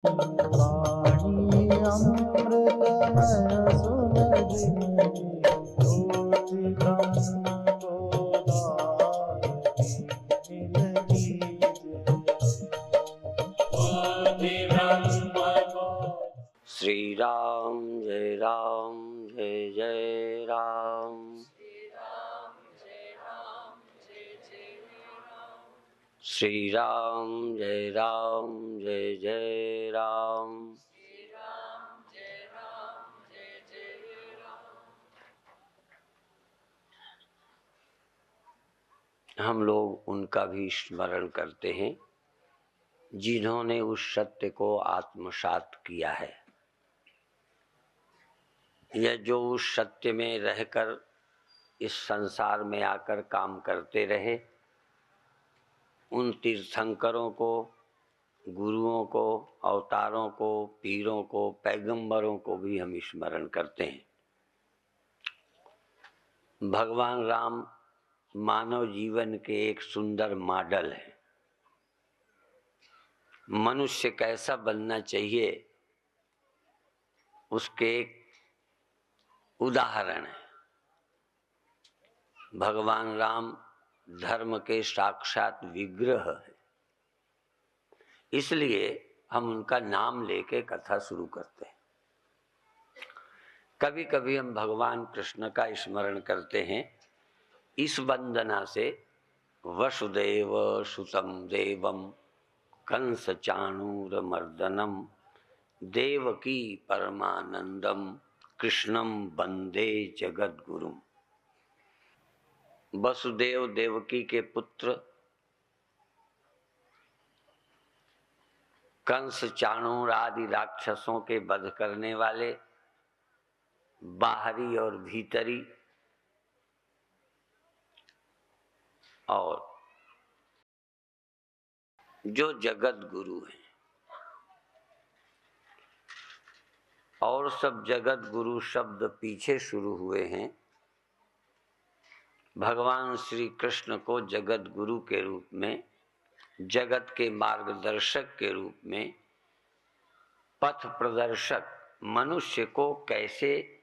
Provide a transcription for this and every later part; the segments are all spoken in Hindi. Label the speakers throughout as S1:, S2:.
S1: वाणी अमृतमय सुलभिनी ज्योति ब्रह्म बोधायिनी मिलती
S2: श्री राम जय जय राम। श्री राम जय जय राम। हम लोग उनका भी स्मरण करते हैं जिन्होंने उस सत्य को आत्मसात किया है, या जो उस सत्य में रहकर इस संसार में आकर काम करते रहे। उन तीर्थंकरों को, गुरुओं को, अवतारों को, पीरों को, पैगंबरों को भी हम स्मरण करते हैं। भगवान राम मानव जीवन के एक सुंदर मॉडल है। मनुष्य कैसा बनना चाहिए उसके एक उदाहरण है। भगवान राम धर्म के साक्षात विग्रह है, इसलिए हम उनका नाम लेके कथा शुरू करते हैं। कभी कभी हम भगवान कृष्ण का स्मरण करते हैं इस वंदना से, वसुदेव सुतं देवम कंस चाणूरमर्दनम देवकी परमानंदम कृष्णम वंदे जगद्गुरुम। वसुदेव देवकी के पुत्र, कंस चाणूर आदि राक्षसों के वध करने वाले, बाहरी और भीतरी, और जो जगत गुरु हैं। और सब जगत गुरु शब्द पीछे शुरू हुए हैं। भगवान श्री कृष्ण को जगत गुरु के रूप में, जगत के मार्गदर्शक के रूप में, पथ प्रदर्शक, मनुष्य को कैसे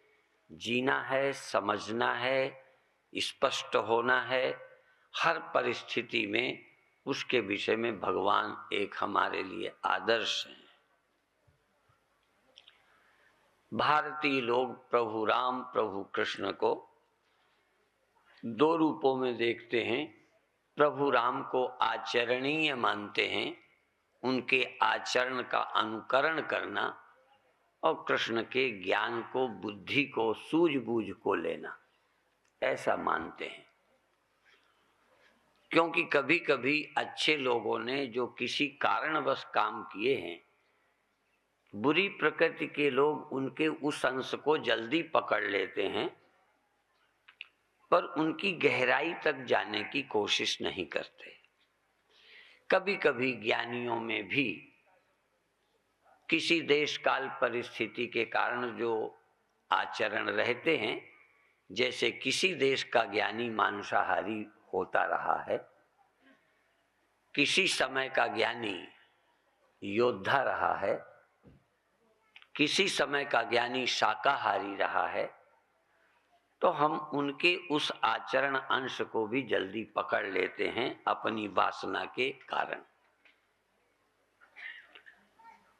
S2: जीना है, समझना है, स्पष्ट होना है, हर परिस्थिति में उसके विषय में भगवान एक हमारे लिए आदर्श हैं। भारतीय लोग प्रभु राम, प्रभु कृष्ण को दो रूपों में देखते हैं। प्रभु राम को आचरणीय मानते हैं, उनके आचरण का अनुकरण करना, और कृष्ण के ज्ञान को, बुद्धि को, सूझबूझ को लेना, ऐसा मानते हैं। क्योंकि कभी कभी अच्छे लोगों ने जो किसी कारणवश काम किए हैं, बुरी प्रकृति के लोग उनके उस अंश को जल्दी पकड़ लेते हैं, पर उनकी गहराई तक जाने की कोशिश नहीं करते। कभी कभी ज्ञानियों में भी किसी देश काल परिस्थिति के कारण जो आचरण रहते हैं, जैसे किसी देश का ज्ञानी मांसाहारी होता रहा है, किसी समय का ज्ञानी योद्धा रहा है, किसी समय का ज्ञानी शाकाहारी रहा है, तो हम उनके उस आचरण अंश को भी जल्दी पकड़ लेते हैं अपनी वासना के कारण।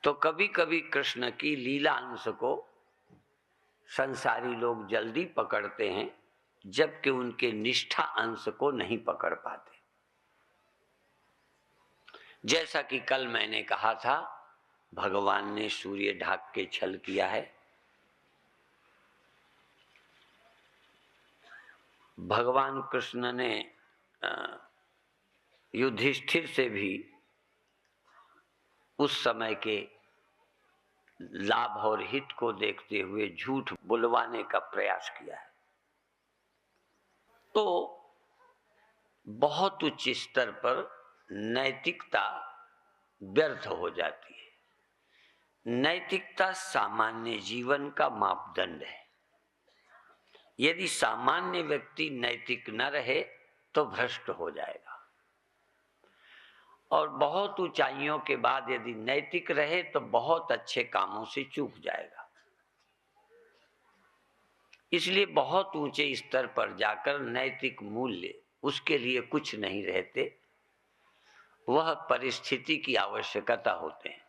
S2: तो कभी कभी कृष्ण की लीला अंश को संसारी लोग जल्दी पकड़ते हैं, जबकि उनके निष्ठा अंश को नहीं पकड़ पाते। जैसा कि कल मैंने कहा था, भगवान ने सूर्य ढाक के छल किया है। भगवान कृष्ण ने युधिष्ठिर से भी उस समय के लाभ और हित को देखते हुए झूठ बुलवाने का प्रयास किया है। तो बहुत उच्च स्तर पर नैतिकता व्यर्थ हो जाती है। नैतिकता सामान्य जीवन का मापदंड है। यदि सामान्य व्यक्ति नैतिक न रहे तो भ्रष्ट हो जाएगा। और बहुत ऊंचाइयों के बाद यदि नैतिक रहे तो बहुत अच्छे कामों से चूक जाएगा। इसलिए बहुत ऊंचे स्तर पर जाकर नैतिक मूल्य उसके लिए कुछ नहीं रहते, वह परिस्थिति की आवश्यकता होते हैं।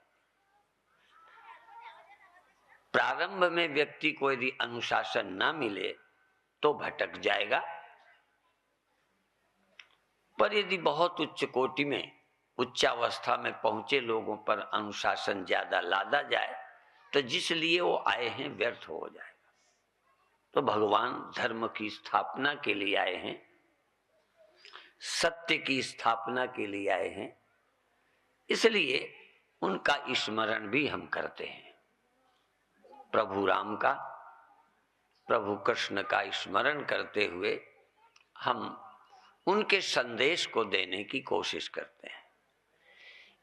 S2: प्रारंभ में व्यक्ति को यदि अनुशासन न मिले तो भटक जाएगा, पर यदि बहुत उच्च कोटि में उच्चावस्था में पहुंचे लोगों पर अनुशासन ज्यादा लादा जाए तो जिस लिए वो आए हैं व्यर्थ हो जाएगा। तो भगवान धर्म की स्थापना के लिए आए हैं, सत्य की स्थापना के लिए आए हैं, इसलिए उनका स्मरण भी हम करते हैं। प्रभु राम का, प्रभु कृष्ण का स्मरण करते हुए हम उनके संदेश को देने की कोशिश करते हैं।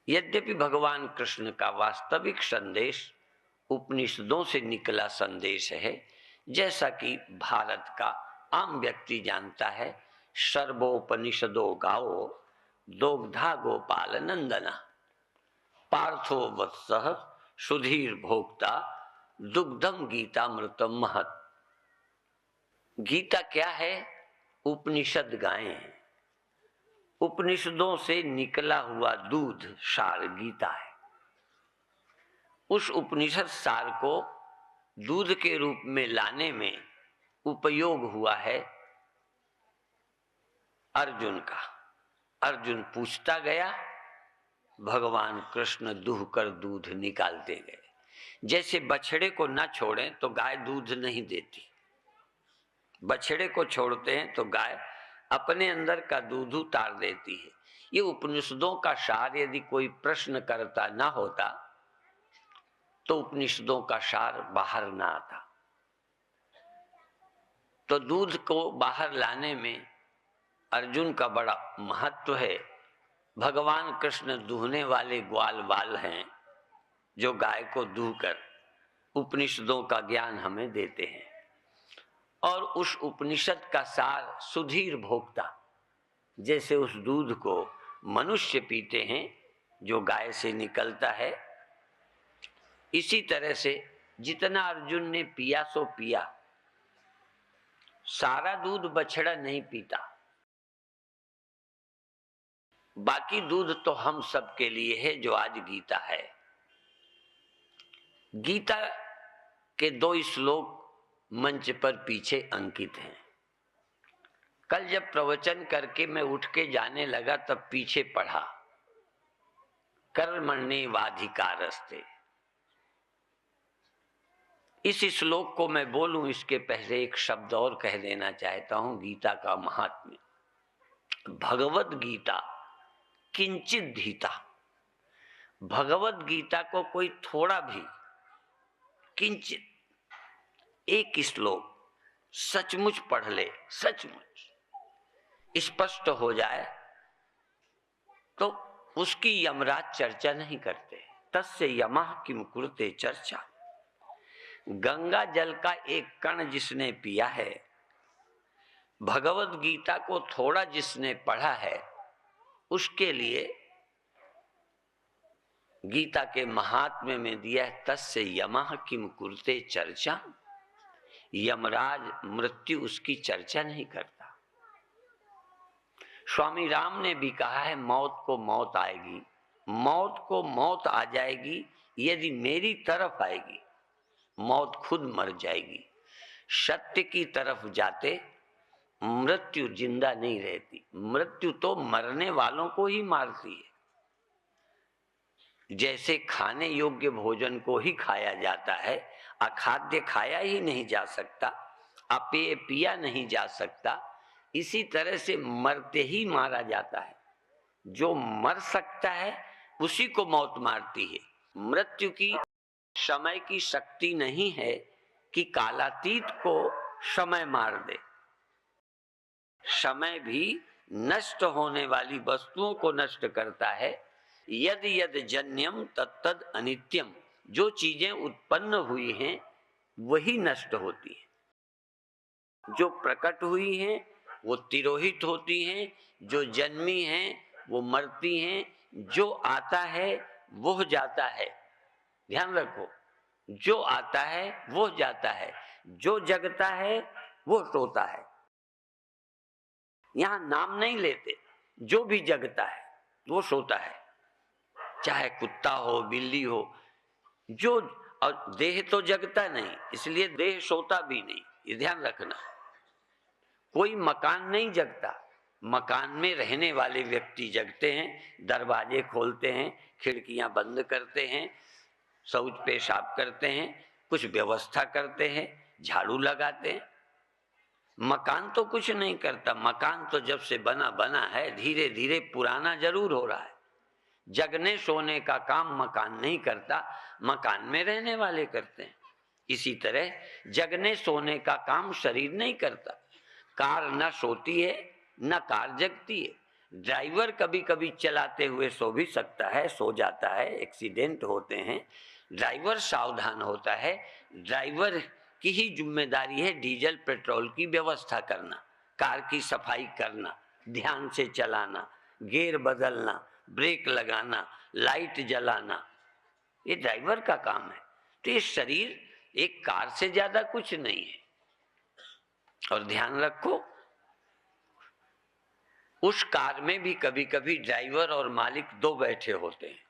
S2: यद्यपि भगवान कृष्ण का वास्तविक संदेश उपनिषदों से निकला संदेश है, जैसा कि भारत का आम व्यक्ति जानता है। सर्वोपनिषदो गावो दोग्धा गोपाल नंदना, पार्थो वत्सः सुधीर भोक्ता दुग्धम गीतामृतम महत्। गीता क्या है? उपनिषद गायें हैं। उपनिषदों से निकला हुआ दूध सार गीता है। उस उपनिषद सार को दूध के रूप में लाने में उपयोग हुआ है अर्जुन का। अर्जुन पूछता गया, भगवान कृष्ण दूह कर दूध निकालते गए। जैसे बछड़े को न छोड़ें तो गाय दूध नहीं देती, बछड़े को छोड़ते हैं तो गाय अपने अंदर का दूध उतार देती है। ये उपनिषदों का सार यदि कोई प्रश्न करता ना होता तो उपनिषदों का सार बाहर ना आता। तो दूध को बाहर लाने में अर्जुन का बड़ा महत्व है। भगवान कृष्ण दूहने वाले ग्वाल बाल हैं जो गाय को दूह कर उपनिषदों का ज्ञान हमें देते हैं। और उस उपनिषद का सार सुधीर भोक्ता, जैसे उस दूध को मनुष्य पीते हैं जो गाय से निकलता है, इसी तरह से जितना अर्जुन ने पिया सो पिया। सारा दूध बछड़ा नहीं पीता, बाकी दूध तो हम सब के लिए है जो आज गीता है। गीता के 2 श्लोक मंच पर पीछे अंकित हैं। कल जब प्रवचन करके मैं उठ के जाने लगा तब पीछे पढ़ा, कर्मण्येवाधिकारस्ते। इस श्लोक को मैं बोलूं इसके पहले एक शब्द और कह देना चाहता हूं। गीता का महात्म्य, भगवत गीता किंचित धीता। भगवत गीता को कोई थोड़ा भी, किंचित एक श्लोक सचमुच पढ़ ले, सचमुच स्पष्ट हो जाए तो उसकी यमराज चर्चा नहीं करते। तस्य यमः किम कुरुते चर्चा। गंगा जल का एक कण जिसने पिया है, भगवत गीता को थोड़ा जिसने पढ़ा है, उसके लिए गीता के महात्म्य में दिया है तस्य यमः किम कुरुते चर्चा। यमराज मृत्यु उसकी चर्चा नहीं करता। स्वामी राम ने भी कहा है, मौत को मौत आएगी, मौत को मौत आ जाएगी, यदि मेरी तरफ आएगी मौत खुद मर जाएगी। सत्य की तरफ जाते मृत्यु जिंदा नहीं रहती, मृत्यु तो मरने वालों को ही मारती है। जैसे खाने योग्य भोजन को ही खाया जाता है, अखाद्य खाया ही नहीं जा सकता, अपेय पिया नहीं जा सकता, इसी तरह से मरते ही मारा जाता है। जो मर सकता है उसी को मौत मारती है। मृत्यु की समय की शक्ति नहीं है कि कालातीत को समय मार दे। समय भी नष्ट होने वाली वस्तुओं को नष्ट करता है। यद यद जन्यम तत्तद अनित्यम। जो चीजें उत्पन्न हुई हैं वही नष्ट होती है। जो प्रकट हुई हैं वो तिरोहित होती हैं, जो जन्मी हैं वो मरती हैं, जो आता है वो जाता है। ध्यान रखो, जो आता है वो जाता है, जो जगता है वो सोता है। यहां नाम नहीं लेते, जो भी जगता है वो सोता है, चाहे कुत्ता हो बिल्ली हो। जो और देह तो जगता नहीं, इसलिए देह सोता भी नहीं, ये ध्यान रखना। कोई मकान नहीं जगता, मकान में रहने वाले व्यक्ति जगते हैं, दरवाजे खोलते हैं, खिड़कियां बंद करते हैं, शौच पेशाब करते हैं, कुछ व्यवस्था करते हैं, झाड़ू लगाते हैं। मकान तो कुछ नहीं करता, मकान तो जब से बना बना है, धीरे धीरे पुराना जरूर हो रहा है। जगने सोने का काम मकान नहीं करता, मकान में रहने वाले करते हैं। इसी तरह जगने सोने का काम शरीर नहीं करता। कार न सोती है न कार जगती है। ड्राइवर कभी कभी चलाते हुए सो भी सकता है, सो जाता है, एक्सीडेंट होते हैं, ड्राइवर सावधान होता है। ड्राइवर की ही जिम्मेदारी है डीजल पेट्रोल की व्यवस्था करना, कार की सफाई करना, ध्यान से चलाना, गियर बदलना, ब्रेक लगाना, लाइट जलाना, ये ड्राइवर का काम है। तो ये शरीर एक कार से ज्यादा कुछ नहीं है। और ध्यान रखो, उस कार में भी कभी कभी ड्राइवर और मालिक दो बैठे होते हैं।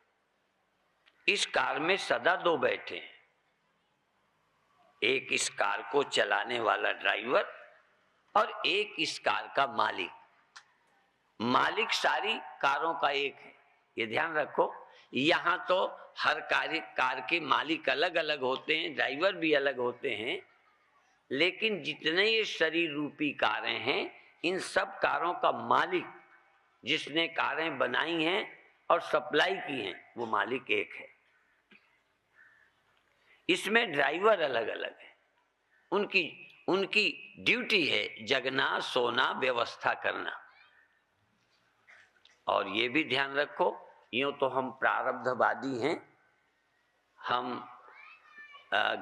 S2: इस कार में सदा दो बैठे हैं, एक इस कार को चलाने वाला ड्राइवर और एक इस कार का मालिक। मालिक सारी कारों का एक है, ये ध्यान रखो। यहां तो हर कार के मालिक अलग अलग होते हैं, ड्राइवर भी अलग होते हैं, लेकिन जितने ये शरीर रूपी कारें हैं, इन सब कारों का मालिक, जिसने कारें बनाई हैं और सप्लाई की हैं, वो मालिक एक है। इसमें ड्राइवर अलग अलग है, उनकी ड्यूटी है जगना, सोना, व्यवस्था करना। और ये भी ध्यान रखो, यूं तो हम प्रारब्धवादी हैं, हम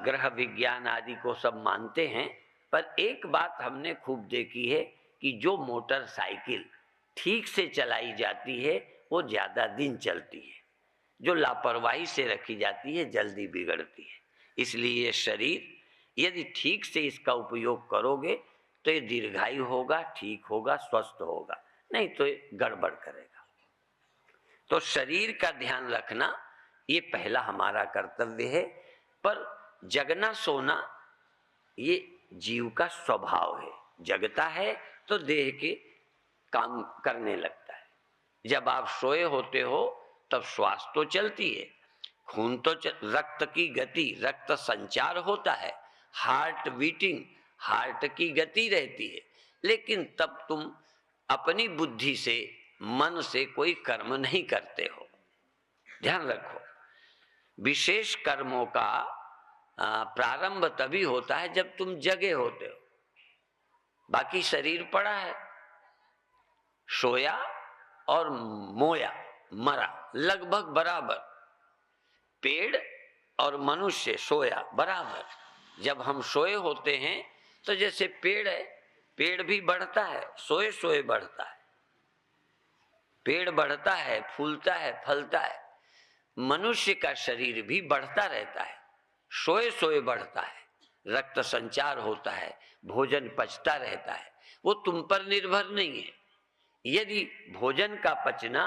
S2: ग्रह विज्ञान आदि को सब मानते हैं, पर एक बात हमने खूब देखी है कि जो मोटरसाइकिल ठीक से चलाई जाती है वो ज्यादा दिन चलती है, जो लापरवाही से रखी जाती है जल्दी बिगड़ती है। इसलिए ये शरीर यदि ठीक से इसका उपयोग करोगे तो ये दीर्घायु होगा, ठीक होगा, स्वस्थ होगा, नहीं तो ये गड़बड़ करेगा। तो शरीर का ध्यान रखना ये पहला हमारा कर्तव्य है। पर जगना सोना ये जीव का स्वभाव है, जगता है तो देह के काम करने लगता है। जब आप सोए होते हो तब श्वास तो चलती है, खून तो रक्त की गति, रक्त संचार होता है, हार्ट बीटिंग, हार्ट की गति रहती है, लेकिन तब तुम अपनी बुद्धि से, मन से कोई कर्म नहीं करते हो। ध्यान रखो, विशेष कर्मों का प्रारंभ तभी होता है जब तुम जगे होते हो। बाकी शरीर पड़ा है, सोया और मोया, मरा, लगभग बराबर। पेड़ और मनुष्य सोया बराबर। जब हम सोए होते हैं तो जैसे पेड़ है, पेड़ भी बढ़ता है, सोए सोए बढ़ता है। पेड़ बढ़ता है, फूलता है, फलता है। मनुष्य का शरीर भी बढ़ता रहता है, सोए सोए बढ़ता है, रक्त संचार होता है, भोजन पचता रहता है। वो तुम पर निर्भर नहीं है। यदि भोजन का पचना,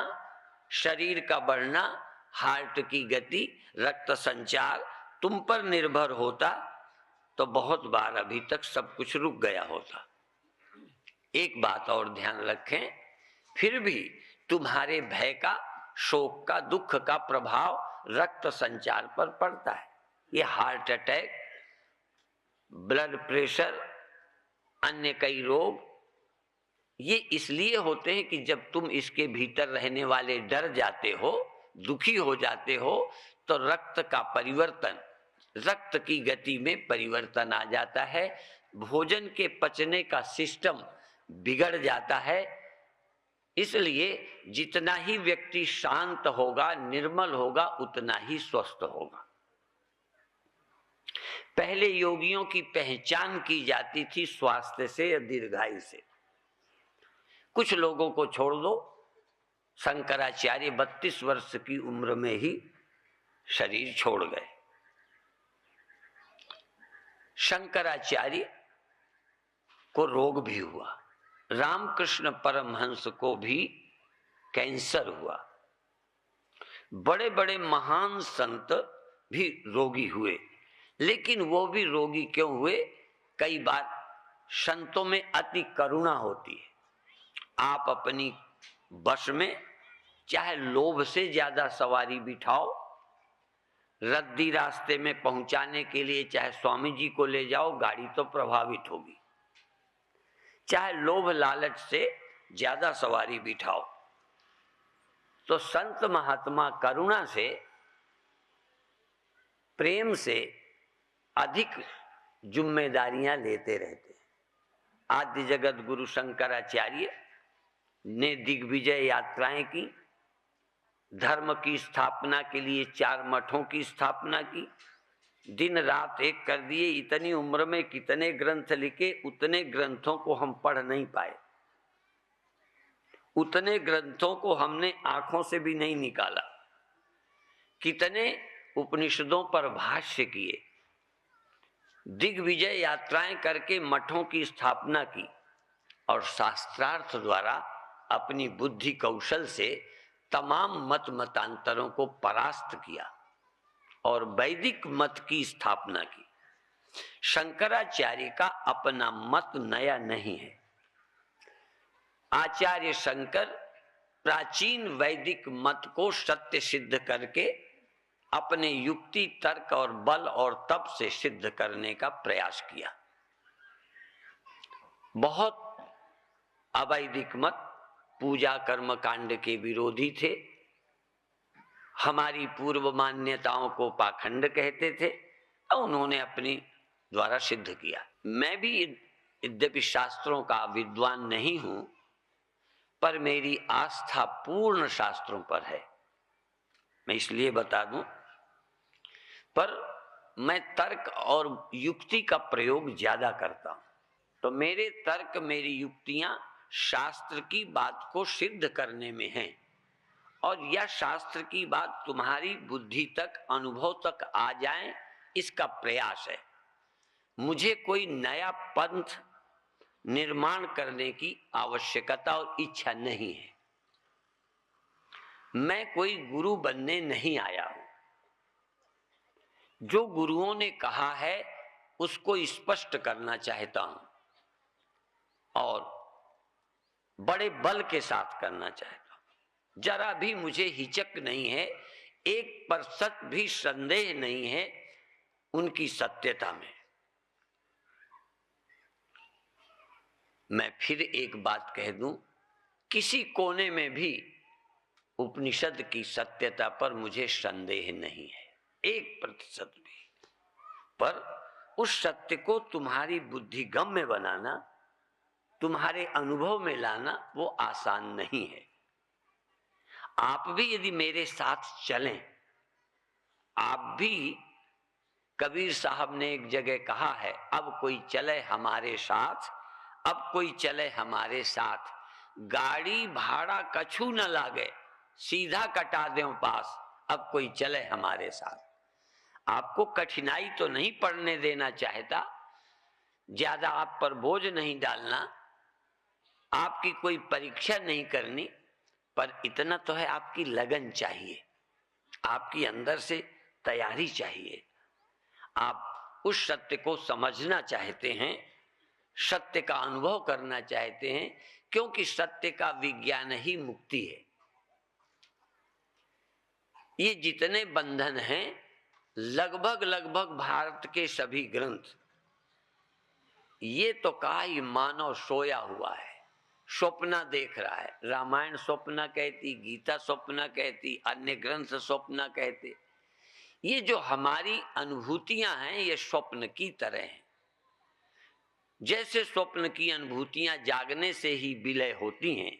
S2: शरीर का बढ़ना, हार्ट की गति, रक्त संचार तुम पर निर्भर होता तो बहुत बार अभी तक सब कुछ रुक गया होता। एक बात और ध्यान रखें, फिर भी तुम्हारे भय का, शोक का, दुख का प्रभाव रक्त संचार पर पड़ता है। ये हार्ट अटैक, ब्लड प्रेशर, अन्य कई रोग ये इसलिए होते हैं कि जब तुम इसके भीतर रहने वाले डर जाते हो, दुखी हो जाते हो, तो रक्त का परिवर्तन, रक्त की गति में परिवर्तन आ जाता है, भोजन के पचने का सिस्टम बिगड़ जाता है। इसलिए जितना ही व्यक्ति शांत होगा, निर्मल होगा, उतना ही स्वस्थ होगा। पहले योगियों की पहचान की जाती थी स्वास्थ्य से या दीर्घायु से। कुछ लोगों को छोड़ दो, शंकराचार्य 32 वर्ष की उम्र में ही शरीर छोड़ गए। शंकराचार्य को रोग भी हुआ, रामकृष्ण परमहंस को भी कैंसर हुआ, बड़े बड़े महान संत भी रोगी हुए। लेकिन वो भी रोगी क्यों हुए? कई बार संतों में अति करुणा होती है। आप अपनी बस में चाहे लोभ से ज्यादा सवारी बिठाओ, रद्दी रास्ते में पहुंचाने के लिए चाहे स्वामी जी को ले जाओ, गाड़ी तो प्रभावित होगी। चाहे लोभ लालच से ज्यादा सवारी बिठाओ, तो संत महात्मा करुणा से, प्रेम से अधिक जिम्मेदारियां लेते रहते हैं। आद्य जगत गुरु शंकराचार्य ने दिग्विजय यात्राएं की, धर्म की स्थापना के लिए 4 मठों की स्थापना की, दिन रात एक कर दिए। इतनी उम्र में कितने ग्रंथ लिखे, उतने ग्रंथों को हम पढ़ नहीं पाए, उतने ग्रंथों को हमने आंखों से भी नहीं निकाला। कितने उपनिषदों पर भाष्य किए, दिग्विजय यात्राएं करके मठों की स्थापना की और शास्त्रार्थ द्वारा अपनी बुद्धि कौशल से तमाम मत मतांतरों को परास्त किया और वैदिक मत की स्थापना की। शंकराचार्य का अपना मत नया नहीं है। आचार्य शंकर प्राचीन वैदिक मत को सत्य सिद्ध करके अपने युक्ति, तर्क और बल और तप से सिद्ध करने का प्रयास किया। बहुत अवैदिक मत पूजा कर्म कांड के विरोधी थे, हमारी पूर्व मान्यताओं को पाखंड कहते थे, और उन्होंने अपनी द्वारा सिद्ध किया। मैं भी यद्यपि शास्त्रों का विद्वान नहीं हूं, पर मेरी आस्था पूर्ण शास्त्रों पर है। मैं इसलिए बता दूं, पर मैं तर्क और युक्ति का प्रयोग ज्यादा करता हूं। तो मेरे तर्क, मेरी युक्तियां शास्त्र की बात को सिद्ध करने में हैं, और यह शास्त्र की बात तुम्हारी बुद्धि तक, अनुभव तक आ जाए, इसका प्रयास है। मुझे कोई नया पंथ निर्माण करने की आवश्यकता और इच्छा नहीं है। मैं कोई गुरु बनने नहीं आया हूं। जो गुरुओं ने कहा है उसको स्पष्ट करना चाहता हूं और बड़े बल के साथ करना चाहता हूं। जरा भी मुझे हिचक नहीं है, 1% भी संदेह नहीं है उनकी सत्यता में। मैं फिर एक बात कह दूं, किसी कोने में भी उपनिषद की सत्यता पर मुझे संदेह नहीं है, 1% भी। पर उस सत्य को तुम्हारी बुद्धिगम्य बनाना, तुम्हारे अनुभव में लाना, वो आसान नहीं है। आप भी यदि मेरे साथ चलें, आप भी, कबीर साहब ने एक जगह कहा है, अब कोई चले हमारे साथ, अब कोई चले हमारे साथ, गाड़ी भाड़ा कछु न लागे, सीधा कटा दें पास, अब कोई चले हमारे साथ। आपको कठिनाई तो नहीं पड़ने देना चाहता, ज्यादा आप पर बोझ नहीं डालना, आपकी कोई परीक्षा नहीं करनी, पर इतना तो है, आपकी लगन चाहिए, आपकी अंदर से तैयारी चाहिए। आप उस सत्य को समझना चाहते हैं, सत्य का अनुभव करना चाहते हैं, क्योंकि सत्य का विज्ञान ही मुक्ति है। ये जितने बंधन हैं, लगभग भारत के सभी ग्रंथ, ये तो कहा ही मानव सोया हुआ है, स्वप्न देख रहा है। रामायण स्वप्न कहती, गीता स्वप्न कहती, अन्य ग्रंथ स्वप्न कहते। ये जो हमारी अनुभूतियां हैं, ये स्वप्न की तरह हैं। जैसे स्वप्न की अनुभूतियां जागने से ही विलय होती हैं,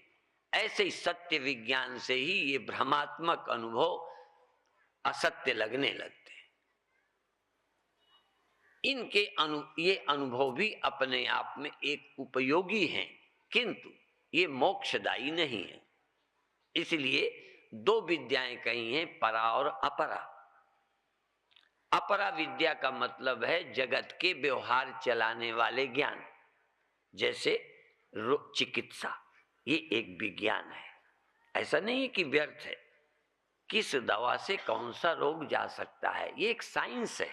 S2: ऐसे ही सत्य विज्ञान से ही ये भ्रमात्मक अनुभव असत्य लगने लगते हैं। इनके ये अनुभव भी अपने आप में एक उपयोगी हैं, किंतु ये मोक्षदायी नहीं है। इसलिए दो विद्याएं कही हैं, परा और अपरा। अपरा विद्या का मतलब है जगत के व्यवहार चलाने वाले ज्ञान, जैसे चिकित्सा, ये एक विज्ञान है। ऐसा नहीं है कि व्यर्थ है, किस दवा से कौन सा रोग जा सकता है, ये एक साइंस है,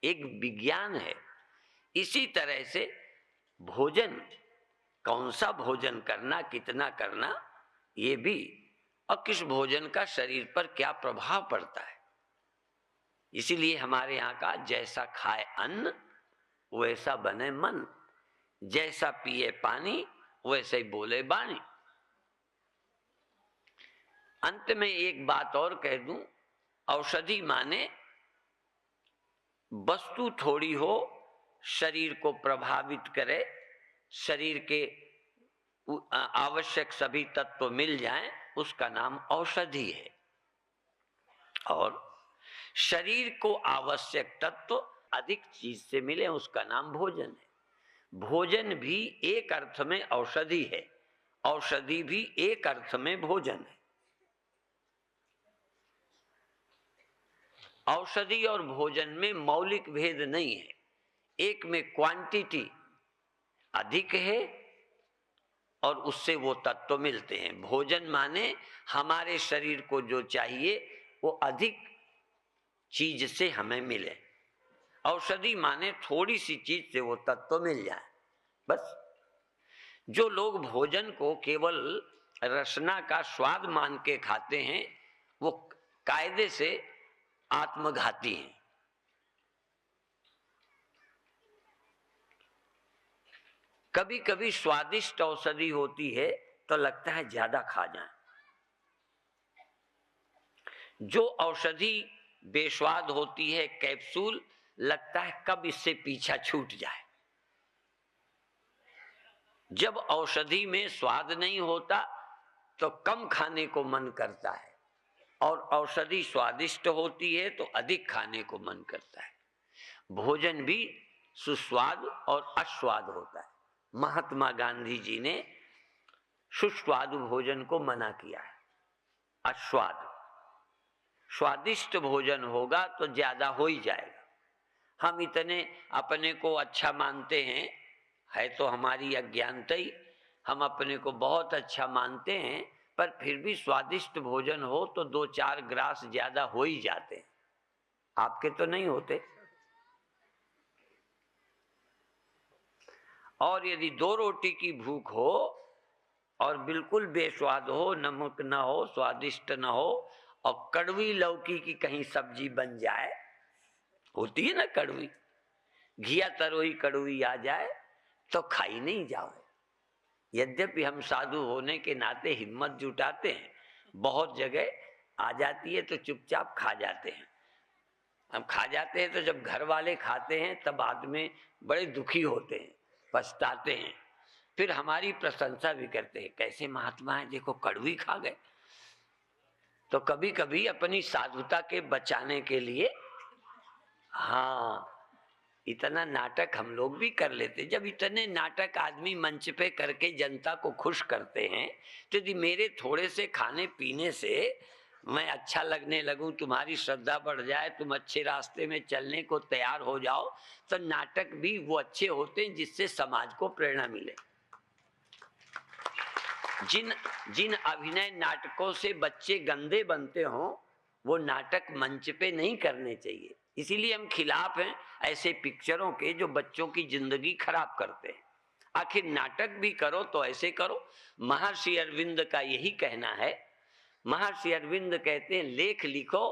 S2: एक विज्ञान है। इसी तरह से भोजन, कौन सा भोजन करना, कितना करना, ये भी, और किस भोजन का शरीर पर क्या प्रभाव पड़ता है। इसीलिए हमारे यहाँ का जैसा खाए अन्न वैसा बने मन, जैसा पिए पानी वैसे ही बोले बाणी। अंत में एक बात और कह दूं, औषधि माने वस्तु थोड़ी हो, शरीर को प्रभावित करे, शरीर के आवश्यक सभी तत्व मिल जाएं, उसका नाम औषधि है। और शरीर को आवश्यक तत्व अधिक चीज से मिले, उसका नाम भोजन है। भोजन भी एक अर्थ में औषधि है, औषधि भी एक अर्थ में भोजन है। औषधि और भोजन में मौलिक भेद नहीं है, एक में क्वांटिटी अधिक है और उससे वो तत्व मिलते हैं। भोजन माने हमारे शरीर को जो चाहिए वो अधिक चीज से हमें मिले, औषधि माने थोड़ी सी चीज से वो तत्व मिल जाए, बस। जो लोग भोजन को केवल रसना का स्वाद मान के खाते हैं वो कायदे से आत्मघाती हैं। कभी कभी स्वादिष्ट औषधि होती है तो लगता है ज्यादा खा जाए। जो औषधि बेस्वाद होती है, कैप्सूल, लगता है कब इससे पीछा छूट जाए। जब औषधि में स्वाद नहीं होता तो कम खाने को मन करता है, और औषधि स्वादिष्ट होती है तो अधिक खाने को मन करता है। भोजन भी सुस्वाद और अस्वाद होता है। महात्मा गांधी जी ने सुस्वादु भोजन को मना किया है, अस्वाद। स्वादिष्ट भोजन होगा तो ज्यादा हो ही जाएगा। हम इतने अपने को अच्छा मानते हैं, है तो हमारी अज्ञानता ही, हम अपने को बहुत अच्छा मानते हैं, पर फिर भी स्वादिष्ट भोजन हो तो 2-4 ग्रास ज्यादा हो ही जाते हैं। आपके तो नहीं होते। और यदि 2 रोटी की भूख हो और बिल्कुल बेस्वाद हो, नमक ना हो, स्वादिष्ट ना हो, और कड़वी लौकी की कहीं सब्जी बन जाए, होती है ना कड़वी, घिया तरोई कड़वी आ जाए तो खाई नहीं जाओ। यद्यपि हम साधु होने के नाते हिम्मत जुटाते हैं, बहुत जगह आ जाती है तो चुपचाप खा जाते हैं। हम खा जाते हैं तो जब घर वाले खाते हैं तब आदमी बड़े दुखी होते हैं, पछताते हैं, फिर हमारी प्रशंसा भी करते हैं, कैसे महात्मा है, देखो कड़वी खा गए। तो कभी कभी अपनी साधुता के बचाने के लिए, हाँ, इतना नाटक हम लोग भी कर लेते। जब इतने नाटक आदमी मंच पे करके जनता को खुश करते हैं, तो यदि मेरे थोड़े से खाने पीने से मैं अच्छा लगने लगूं, तुम्हारी श्रद्धा बढ़ जाए, तुम अच्छे रास्ते में चलने को तैयार हो जाओ, तो नाटक भी वो अच्छे होते हैं जिससे समाज को प्रेरणा मिले। जिन अभिनय नाटकों से बच्चे गंदे बनते हों, वो नाटक मंच पे नहीं करने चाहिए। इसीलिए हम खिलाफ हैं ऐसे पिक्चरों के जो बच्चों की जिंदगी खराब करते हैं। आखिर नाटक भी करो तो ऐसे करो। महर्षि अरविंद का यही कहना है। महर्षि अरविंद कहते हैं, लेख लिखो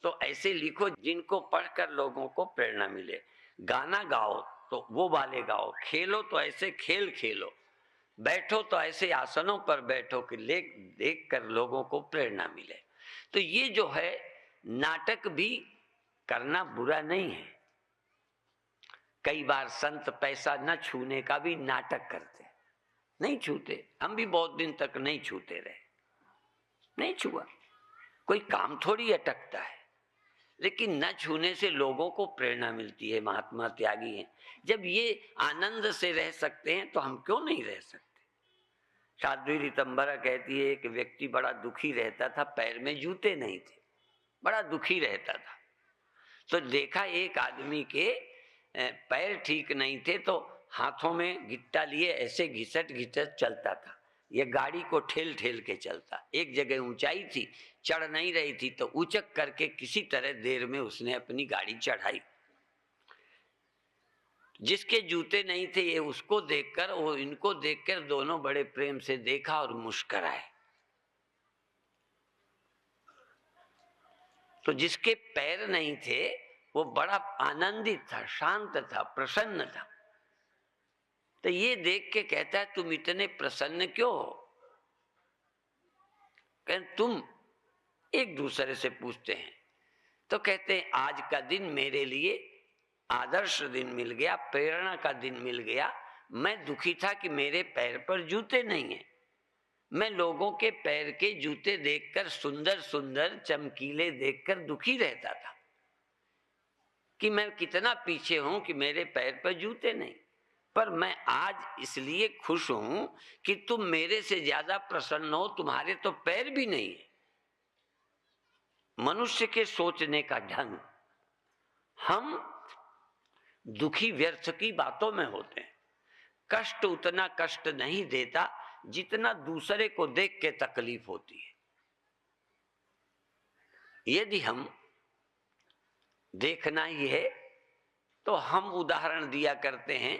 S2: तो ऐसे लिखो जिनको पढ़कर लोगों को प्रेरणा मिले, गाना गाओ तो वो वाले गाओ, खेलो तो ऐसे खेल खेलो, बैठो तो ऐसे आसनों पर बैठो कि देख कर लोगों को प्रेरणा मिले। तो ये जो है नाटक भी करना बुरा नहीं है। कई बार संत पैसा न छूने का भी नाटक करते, नहीं छूते। हम भी बहुत दिन तक नहीं छूते रहे, नहीं छुआ, कोई काम थोड़ी अटकता है, लेकिन न छूने से लोगों को प्रेरणा मिलती है। महात्मा त्यागी हैं, जब ये आनंद से रह सकते हैं तो हम क्यों नहीं रह सकते। साध्वी ऋतंबरा कहती है कि व्यक्ति बड़ा दुखी रहता था, पैर में जूते नहीं थे, बड़ा दुखी रहता था। तो देखा एक आदमी के पैर ठीक नहीं थे, तो हाथों में गिट्टा लिए ऐसे घिसट घिसट चलता था। ये गाड़ी को ठेल ठेल के चलता। एक जगह ऊंचाई थी, चढ़ नहीं रही थी, तो ऊंचक करके किसी तरह देर में उसने अपनी गाड़ी चढ़ाई। जिसके जूते नहीं थे, ये उसको देखकर, वो इनको देखकर दोनों बड़े प्रेम से देखा और मुस्कुराए। तो जिसके पैर नहीं थे वो बड़ा आनंदित था, शांत था, प्रसन्न था। तो ये देख के कहता है, तुम इतने प्रसन्न क्यों हो? कहते तुम एक दूसरे से पूछते हैं। तो कहते हैं, आज का दिन मेरे लिए आदर्श दिन मिल गया, प्रेरणा का दिन मिल गया। मैं दुखी था कि मेरे पैर पर जूते नहीं हैं। मैं लोगों के पैर के जूते देखकर, सुंदर सुंदर चमकीले देखकर दुखी रहता था कि मैं कितना पीछे हूं कि मेरे पैर पर जूते नहीं। पर मैं आज इसलिए खुश हूं कि तुम मेरे से ज्यादा प्रसन्न हो, तुम्हारे तो पैर भी नहीं है। मनुष्य के सोचने का ढंग, हम दुखी व्यर्थ की बातों में होते हैं। कष्ट उतना कष्ट नहीं देता जितना दूसरे को देख के तकलीफ होती है। यदि हम देखना ही है तो हम उदाहरण दिया करते हैं।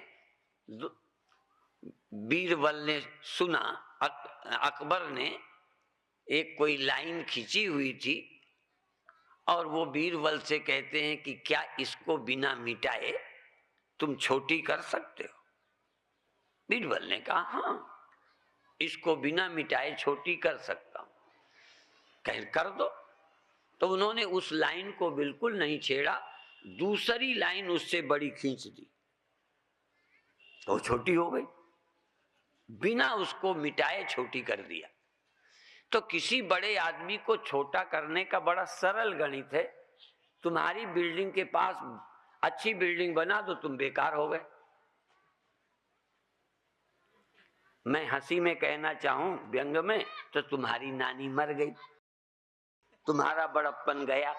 S2: बीरबल ने सुना, अकबर ने एक कोई लाइन खींची हुई थी और वो बीरबल से कहते हैं कि क्या इसको बिना मिटाए तुम छोटी कर सकते हो? बीरबल ने कहा, हाँ, इसको बिना मिटाए छोटी कर सकता हूं। कह कर दो। तो उन्होंने उस लाइन को बिल्कुल नहीं छेड़ा, दूसरी लाइन उससे बड़ी खींच दी, तो छोटी हो गई। बिना उसको मिटाए छोटी कर दिया। तो किसी बड़े आदमी को छोटा करने का बड़ा सरल गणित है। तुम्हारी बिल्डिंग के पास अच्छी बिल्डिंग बना दो, तुम बेकार हो गए। मैं हंसी में कहना चाहूं, व्यंग में, तो तुम्हारी नानी मर गई, तुम्हारा बड़प्पन गया,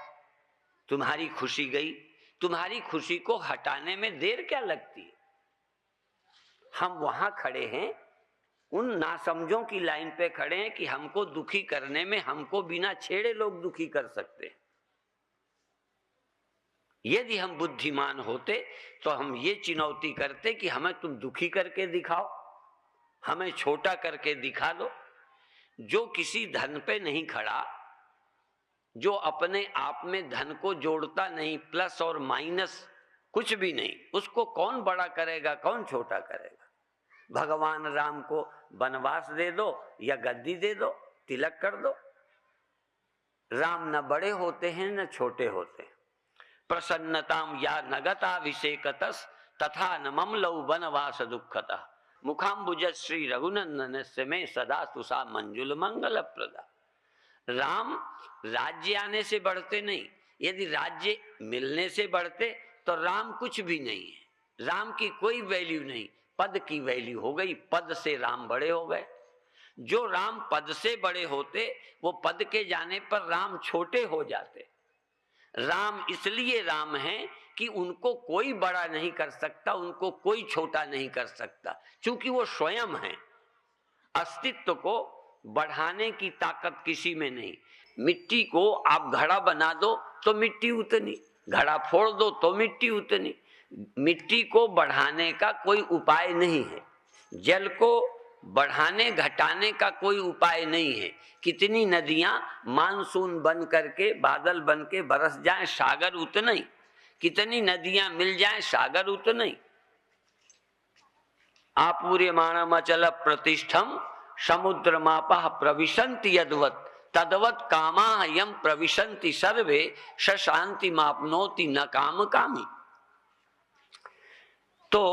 S2: तुम्हारी खुशी गई। तुम्हारी खुशी को हटाने में देर क्या लगती है? हम वहां खड़े हैं, उन नासमझों की लाइन पे खड़े हैं कि हमको दुखी करने में हमको बिना छेड़े लोग दुखी कर सकते हैं। यदि हम बुद्धिमान होते तो हम ये चुनौती करते कि हमें तुम दुखी करके दिखाओ, हमें छोटा करके दिखा दो। जो किसी धन पे नहीं खड़ा, जो अपने आप में धन को जोड़ता नहीं, प्लस और माइनस कुछ भी नहीं, उसको कौन बड़ा करेगा, कौन छोटा करेगा? भगवान राम को वनवास दे दो या गद्दी दे दो, तिलक कर दो। राम न बड़े होते हैं न छोटे होते हैं। प्रसन्नताम या नगताभिषेकतस तथा न ममलौ वनवास दुःखतः मुखाम्बुज श्री रघुनंदनस्य में सदा तुषा मंजुल मंगल प्रदा। राम राज्य आने से बढ़ते नहीं। यदि राज्य मिलने से बढ़ते तो राम कुछ भी नहीं है। राम की कोई वैल्यू नहीं, पद की वैल्यू हो गई। पद से राम बड़े हो गए। जो राम पद से बड़े होते, वो पद के जाने पर राम छोटे हो जाते। राम इसलिए राम हैं कि उनको कोई बड़ा नहीं कर सकता, उनको कोई छोटा नहीं कर सकता, क्योंकि वो स्वयं हैं। अस्तित्व को बढ़ाने की ताकत किसी में नहीं। मिट्टी को आप घड़ा बना दो तो मिट्टी उतनी, घड़ा फोड़ दो तो मिट्टी उतनी। मिट्टी को बढ़ाने का कोई उपाय नहीं है। जल को बढ़ाने घटाने का कोई उपाय नहीं है। कितनी नदियां मानसून बन करके, बादल बन के बरस जाएं, सागर उतना ही। कितनी नदियां मिल जाएं, सागर उतना ही। आपूर्यमाणम अचल प्रतिष्ठम समुद्र मापा प्रविशन्ति यद्वत् तद्वत् कामा यम प्रविशन्ति सर्वे स शांति मापनोति न काम कामी। तो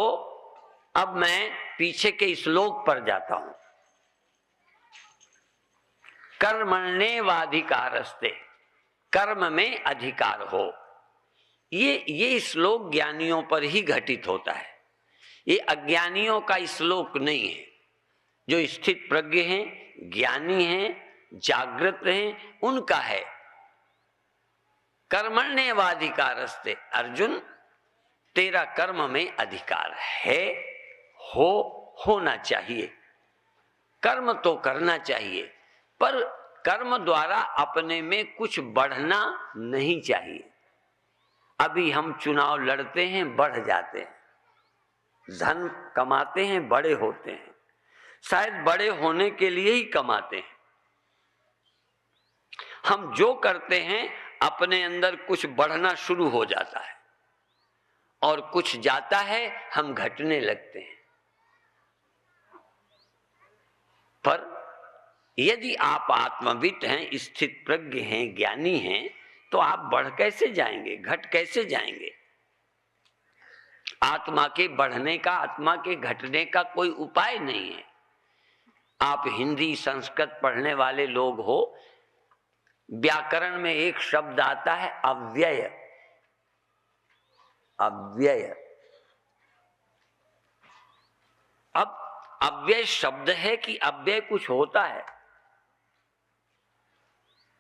S2: अब मैं पीछे के श्लोक पर जाता हूं। कर्मण्येवाधिकारस्ते, कर्म में अधिकार हो। ये श्लोक ज्ञानियों पर ही घटित होता है। ये अज्ञानियों का श्लोक नहीं है। जो स्थित प्रज्ञ हैं, ज्ञानी हैं, जागृत हैं, उनका है। कर्मण्येवाधिकारस्ते, अर्जुन तेरा कर्म में अधिकार है, होना चाहिए। कर्म तो करना चाहिए, पर कर्म द्वारा अपने में कुछ बढ़ना नहीं चाहिए। अभी हम चुनाव लड़ते हैं, बढ़ जाते हैं, धन कमाते हैं, बड़े होते हैं, शायद बड़े होने के लिए ही कमाते हैं। हम जो करते हैं अपने अंदर कुछ बढ़ना शुरू हो जाता है और कुछ जाता है, हम घटने लगते हैं। पर यदि आप आत्मविद हैं, स्थित प्रज्ञ हैं, ज्ञानी हैं, तो आप बढ़ कैसे जाएंगे, घट कैसे जाएंगे? आत्मा के बढ़ने का, आत्मा के घटने का कोई उपाय नहीं है। आप हिंदी संस्कृत पढ़ने वाले लोग हो, व्याकरण में एक शब्द आता है अव्यय। अव्यय, अब अव्यय शब्द है कि अव्यय कुछ होता है?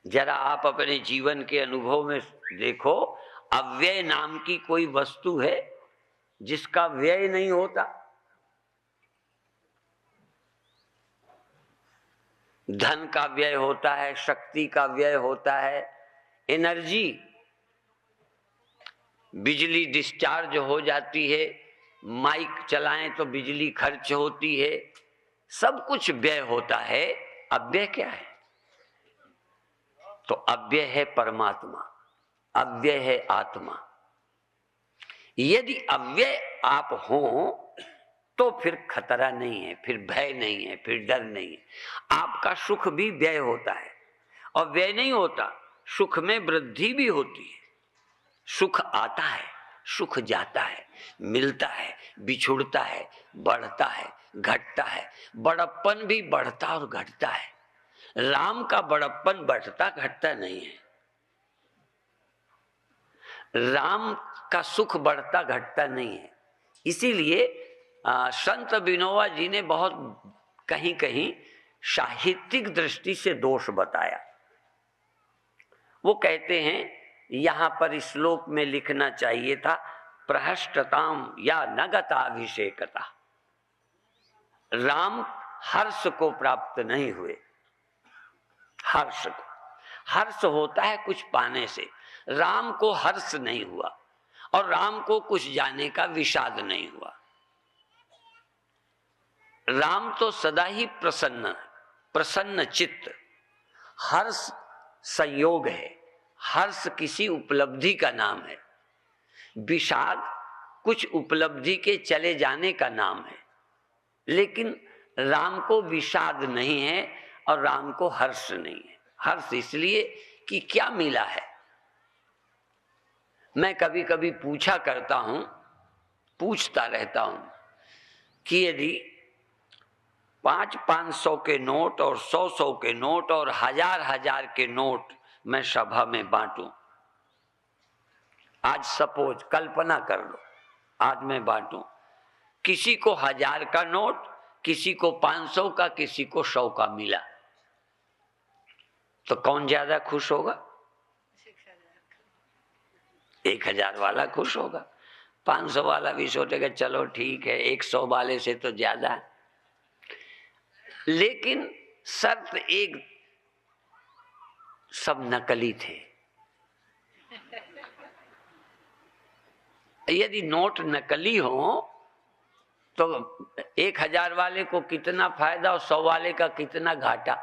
S2: जरा आप अपने जीवन के अनुभव में देखो, अव्यय नाम की कोई वस्तु है जिसका व्यय नहीं होता? धन का व्यय होता है, शक्ति का व्यय होता है, एनर्जी, बिजली डिस्चार्ज हो जाती है, माइक चलाएं तो बिजली खर्च होती है, सब कुछ व्यय होता है। अव्यय क्या है? तो अव्यय है परमात्मा, अव्यय है आत्मा। यदि अव्यय आप हो तो फिर खतरा नहीं है, फिर भय नहीं है, फिर डर नहीं है। आपका सुख भी व्यय होता है और व्यय नहीं होता, सुख में वृद्धि भी होती है। सुख आता है, सुख जाता है, मिलता है, बिछुड़ता है, बढ़ता है, घटता है। बड़प्पन भी बढ़ता और घटता है। राम का बड़प्पन बढ़ता घटता नहीं है। राम का सुख बढ़ता घटता नहीं है। इसीलिए संत विनोबा जी ने बहुत कहीं कहीं साहित्यिक दृष्टि से दोष बताया। वो कहते हैं, यहां पर श्लोक में लिखना चाहिए था प्रहष्टताम या नगताभिषेकता। राम हर्ष को प्राप्त नहीं हुए। हर्ष को, हर्ष होता है कुछ पाने से, राम को हर्ष नहीं हुआ और राम को कुछ जाने का विषाद नहीं हुआ। राम तो सदा ही प्रसन्न, प्रसन्न चित्त। हर्ष संयोग है, हर्ष किसी उपलब्धि का नाम है, विषाद कुछ उपलब्धि के चले जाने का नाम है। लेकिन राम को विषाद नहीं है और राम को हर्ष नहीं है। हर्ष इसलिए कि क्या मिला है। मैं कभी कभी पूछा करता हूं, पूछता रहता हूं कि यदि 500-500 के नोट और 100-100 के नोट और 1000-1000 के नोट मैं सभा में बांटूं, आज सपोज कल्पना कर लो, आज मैं बांटूं, किसी को 1000 का नोट, किसी को 500 का, किसी को 100 का मिला, तो कौन ज्यादा खुश होगा? 1000 वाला खुश होगा। 500 वाला भी सोचेगा चलो ठीक है, 100 वाले से तो ज्यादा है। लेकिन शर्त एक, सब नकली थे। यदि नोट नकली हो तो 1000 वाले को कितना फायदा और 100 वाले का कितना घाटा।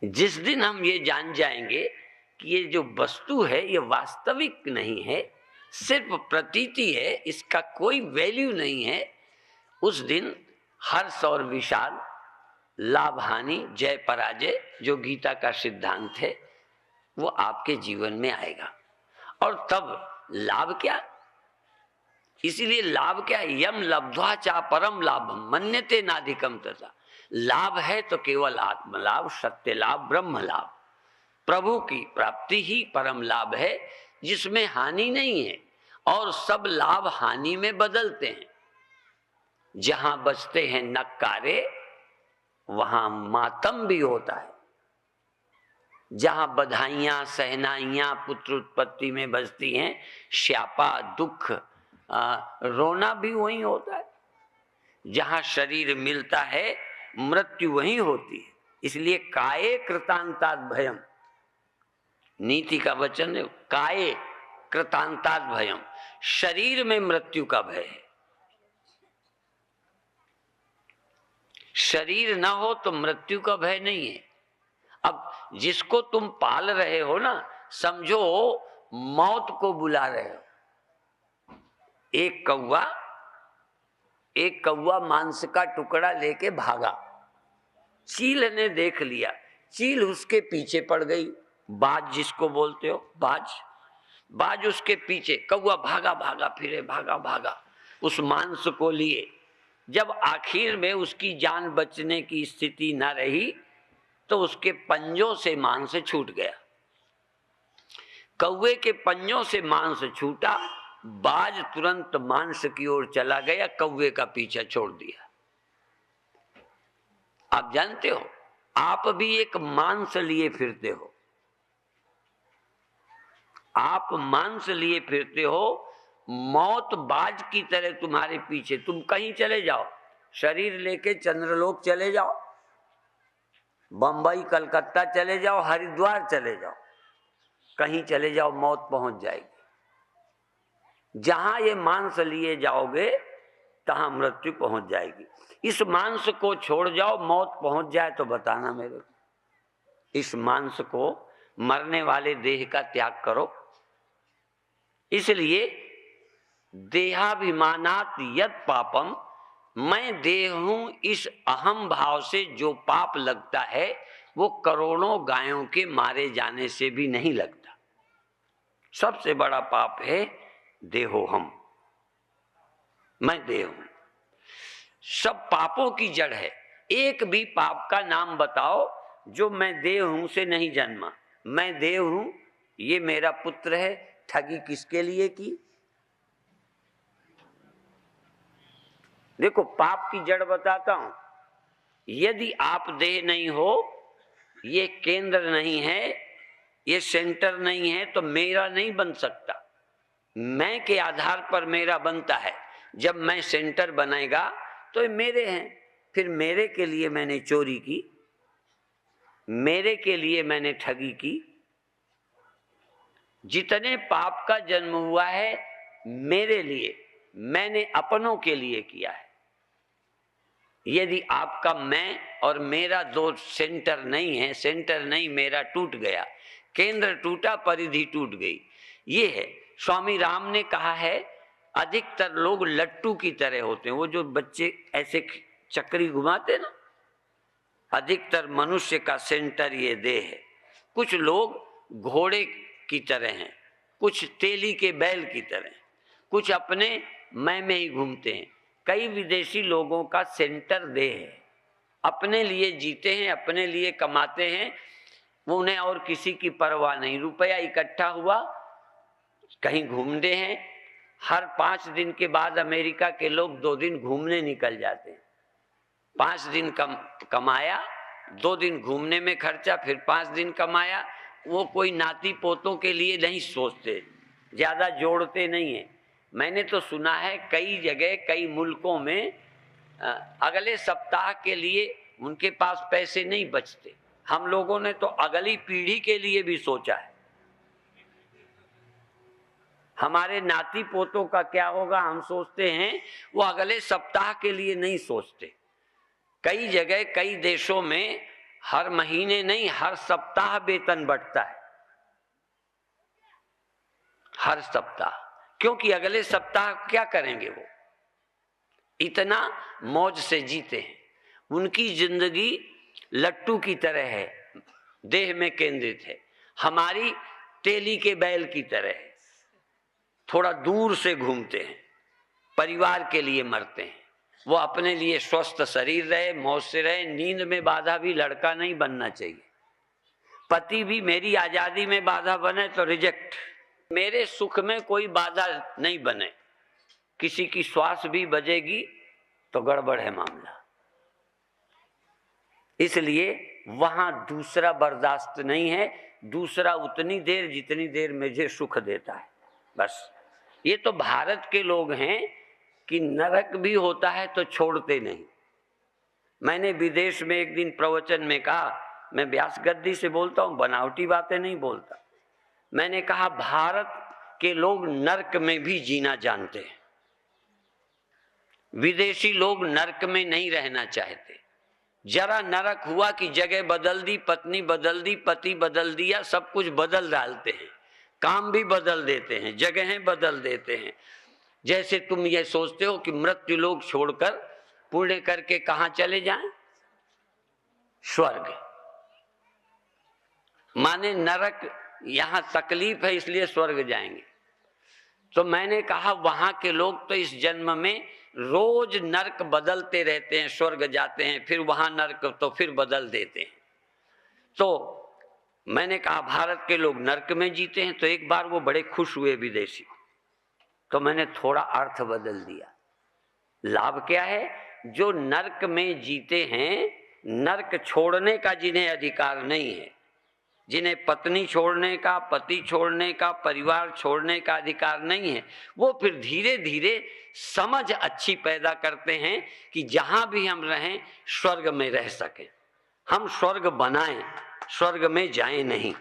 S2: जिस दिन हम ये जान जाएंगे कि ये जो वस्तु है ये वास्तविक नहीं है, सिर्फ प्रतीति है, इसका कोई वैल्यू नहीं है, उस दिन हर्ष और विषाद, लाभ हानि, जय पराजय, जो गीता का सिद्धांत है, वो आपके जीवन में आएगा। और तब लाभ क्या? इसीलिए लाभ क्या? यम लब्ध्वा चा परम लाभ मन्यते नाधिकम तथा। लाभ है तो केवल आत्म लाभ, सत्य लाभ, ब्रह्म लाभ, प्रभु की प्राप्ति ही परम लाभ है, जिसमें हानि नहीं है और सब लाभ हानि में बदलते हैं। जहां बजते हैं नक्कारे वहां मातम भी होता है। जहां बधाइयां सहनाइयां पुत्र उत्पत्ति में बजती हैं, श्यापा दुख रोना भी वहीं होता है। जहां शरीर मिलता है मृत्यु वहीं होती है। इसलिए काये कृतांतात् भयम, नीति का वचन है, काये कृतांतात् भयम, शरीर में मृत्यु का भय है। शरीर ना हो तो मृत्यु का भय नहीं है। अब जिसको तुम पाल रहे हो ना, समझो मौत को बुला रहे हो। एक कौवा मांस का टुकड़ा लेके भागा, चील ने देख लिया, चील उसके पीछे पड़ गई। बाज जिसको बोलते हो, बाज उसके पीछे, कौवा भागा भागा फिरे, भागा भागा उस मांस को लिए। जब आखिर में उसकी जान बचने की स्थिति न रही तो उसके पंजों से मांस छूट गया। कौवे के पंजों से मांस छूटा, बाज तुरंत मांस की ओर चला गया, कौवे का पीछा छोड़ दिया। आप जानते हो, आप भी एक मांस लिए फिरते हो। आप मांस लिए फिरते हो, मौत बाज की तरह तुम्हारे पीछे। तुम कहीं चले जाओ, शरीर लेके चंद्रलोक चले जाओ, बंबई कलकत्ता चले जाओ, हरिद्वार चले जाओ, कहीं चले जाओ, मौत पहुंच जाएगी। जहां ये मांस लिए जाओगे तहां मृत्यु पहुंच जाएगी। इस मांस को छोड़ जाओ, मौत पहुंच जाए तो बताना मेरे को। इस मांस को, मरने वाले देह का त्याग करो। इसलिए देहाभिमानात यत् पापम, मैं देह हूं, इस अहम भाव से जो पाप लगता है वो करोड़ों गायों के मारे जाने से भी नहीं लगता। सबसे बड़ा पाप है देहोहम, मैं देह हूं। सब पापों की जड़ है। एक भी पाप का नाम बताओ जो मैं देह हूं से नहीं जन्मा। मैं देह हूं, ये मेरा पुत्र है, ठगी किसके लिए की? देखो, पाप की जड़ बताता हूं। यदि आप देह नहीं हो, ये केंद्र नहीं है, ये सेंटर नहीं है, तो मेरा नहीं बन सकता। मैं के आधार पर मेरा बनता है। जब मैं सेंटर बनेगा तो ये मेरे हैं। फिर मेरे के लिए मैंने चोरी की, मेरे के लिए मैंने ठगी की। जितने पाप का जन्म हुआ है मेरे लिए, मैंने अपनों के लिए किया है। यदि आपका मैं और मेरा दो सेंटर नहीं है, सेंटर नहीं, मेरा टूट गया, केंद्र टूटा, परिधि टूट गई। ये है, स्वामी राम ने कहा है, अधिकतर लोग लट्टू की तरह होते हैं। वो जो बच्चे ऐसे चक्री घुमाते ना, अधिकतर मनुष्य का सेंटर ये देह है। कुछ लोग घोड़े की तरह हैं, कुछ तेली के बैल की तरह, कुछ अपने मैं में ही घूमते हैं। कई विदेशी लोगों का सेंटर देह है, अपने लिए जीते हैं, अपने लिए कमाते हैं, वो उन्हें और किसी की परवाह नहीं। रुपया इकट्ठा हुआ, कहीं घूमते हैं। हर 5 दिन के बाद अमेरिका के लोग 2 दिन घूमने निकल जाते हैं। 5 दिन कमाया, 2 दिन घूमने में खर्चा, फिर 5 दिन कमाया। वो कोई नाती पोतों के लिए नहीं सोचते, ज्यादा जोड़ते नहीं है। मैंने तो सुना है कई जगह, कई मुल्कों में अगले सप्ताह के लिए उनके पास पैसे नहीं बचते। हम लोगों ने तो अगली पीढ़ी के लिए भी सोचा है। हमारे नाती पोतों का क्या होगा हम सोचते हैं, वो अगले सप्ताह के लिए नहीं सोचते। कई जगह, कई देशों में हर महीने नहीं, हर सप्ताह वेतन बढ़ता है, हर सप्ताह। क्योंकि अगले सप्ताह क्या करेंगे वो? इतना मौज से जीते हैं। उनकी जिंदगी लट्टू की तरह है, देह में केंद्रित है। हमारी तेली के बैल की तरह है, थोड़ा दूर से घूमते हैं, परिवार के लिए मरते हैं। वो अपने लिए स्वस्थ शरीर रहे, मौज से रहे, नींद में बाधा भी लड़का नहीं बनना चाहिए। पति भी मेरी आजादी में बाधा बने तो रिजेक्ट, मेरे सुख में कोई बाधा नहीं बने। किसी की श्वास भी बजेगी तो गड़बड़ है मामला। इसलिए वहां दूसरा बर्दाश्त नहीं है, दूसरा उतनी देर जितनी देर मुझे सुख देता है, बस। ये तो भारत के लोग हैं कि नरक भी होता है तो छोड़ते नहीं। मैंने विदेश में एक दिन प्रवचन में कहा, मैं व्यास गद्दी से बोलता हूँ, बनावटी बातें नहीं बोलता। मैंने कहा भारत के लोग नरक में भी जीना जानते हैं, विदेशी लोग नरक में नहीं रहना चाहते। जरा नरक हुआ कि जगह बदल दी, पत्नी बदल दी, पति बदल दिया, सब कुछ बदल डालते हैं, काम भी बदल देते हैं, जगहें बदल देते हैं। जैसे तुम ये सोचते हो कि मृत्यु लोग छोड़कर पुण्य करके कहां चले जाएं? स्वर्ग। माने नरक यहां तकलीफ है इसलिए स्वर्ग जाएंगे। तो मैंने कहा वहां के लोग तो इस जन्म में रोज नरक बदलते रहते हैं, स्वर्ग जाते हैं, फिर वहां नरक तो फिर बदल देते हैं। तो मैंने कहा भारत के लोग नरक में जीते हैं। तो एक बार वो बड़े खुश हुए विदेशी, तो मैंने थोड़ा अर्थ बदल दिया। लाभ क्या है? जो नरक में जीते हैं, नरक छोड़ने का जिन्हें अधिकार नहीं है, जिन्हें पत्नी छोड़ने का, पति छोड़ने का, परिवार छोड़ने का अधिकार नहीं है, वो फिर धीरे धीरे समझ अच्छी पैदा करते हैं कि जहां भी हम रहें स्वर्ग में रह सकें। हम स्वर्ग बनाएं, स्वर्ग में जाएं नहीं।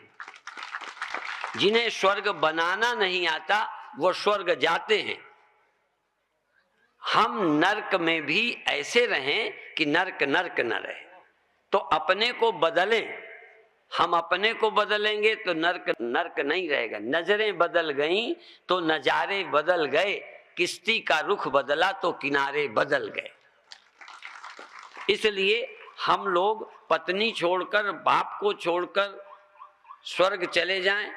S2: जिन्हें स्वर्ग बनाना नहीं आता वो स्वर्ग जाते हैं। हम नरक में भी ऐसे रहें कि नरक नरक न रहे। तो अपने को बदलें। हम अपने को बदलेंगे तो नरक नरक नहीं रहेगा। नजरें बदल गईं तो नजारे बदल गए, किश्ती का रुख बदला तो किनारे बदल गए। इसलिए हम लोग पत्नी छोड़कर, बाप को छोड़कर स्वर्ग चले जाएं।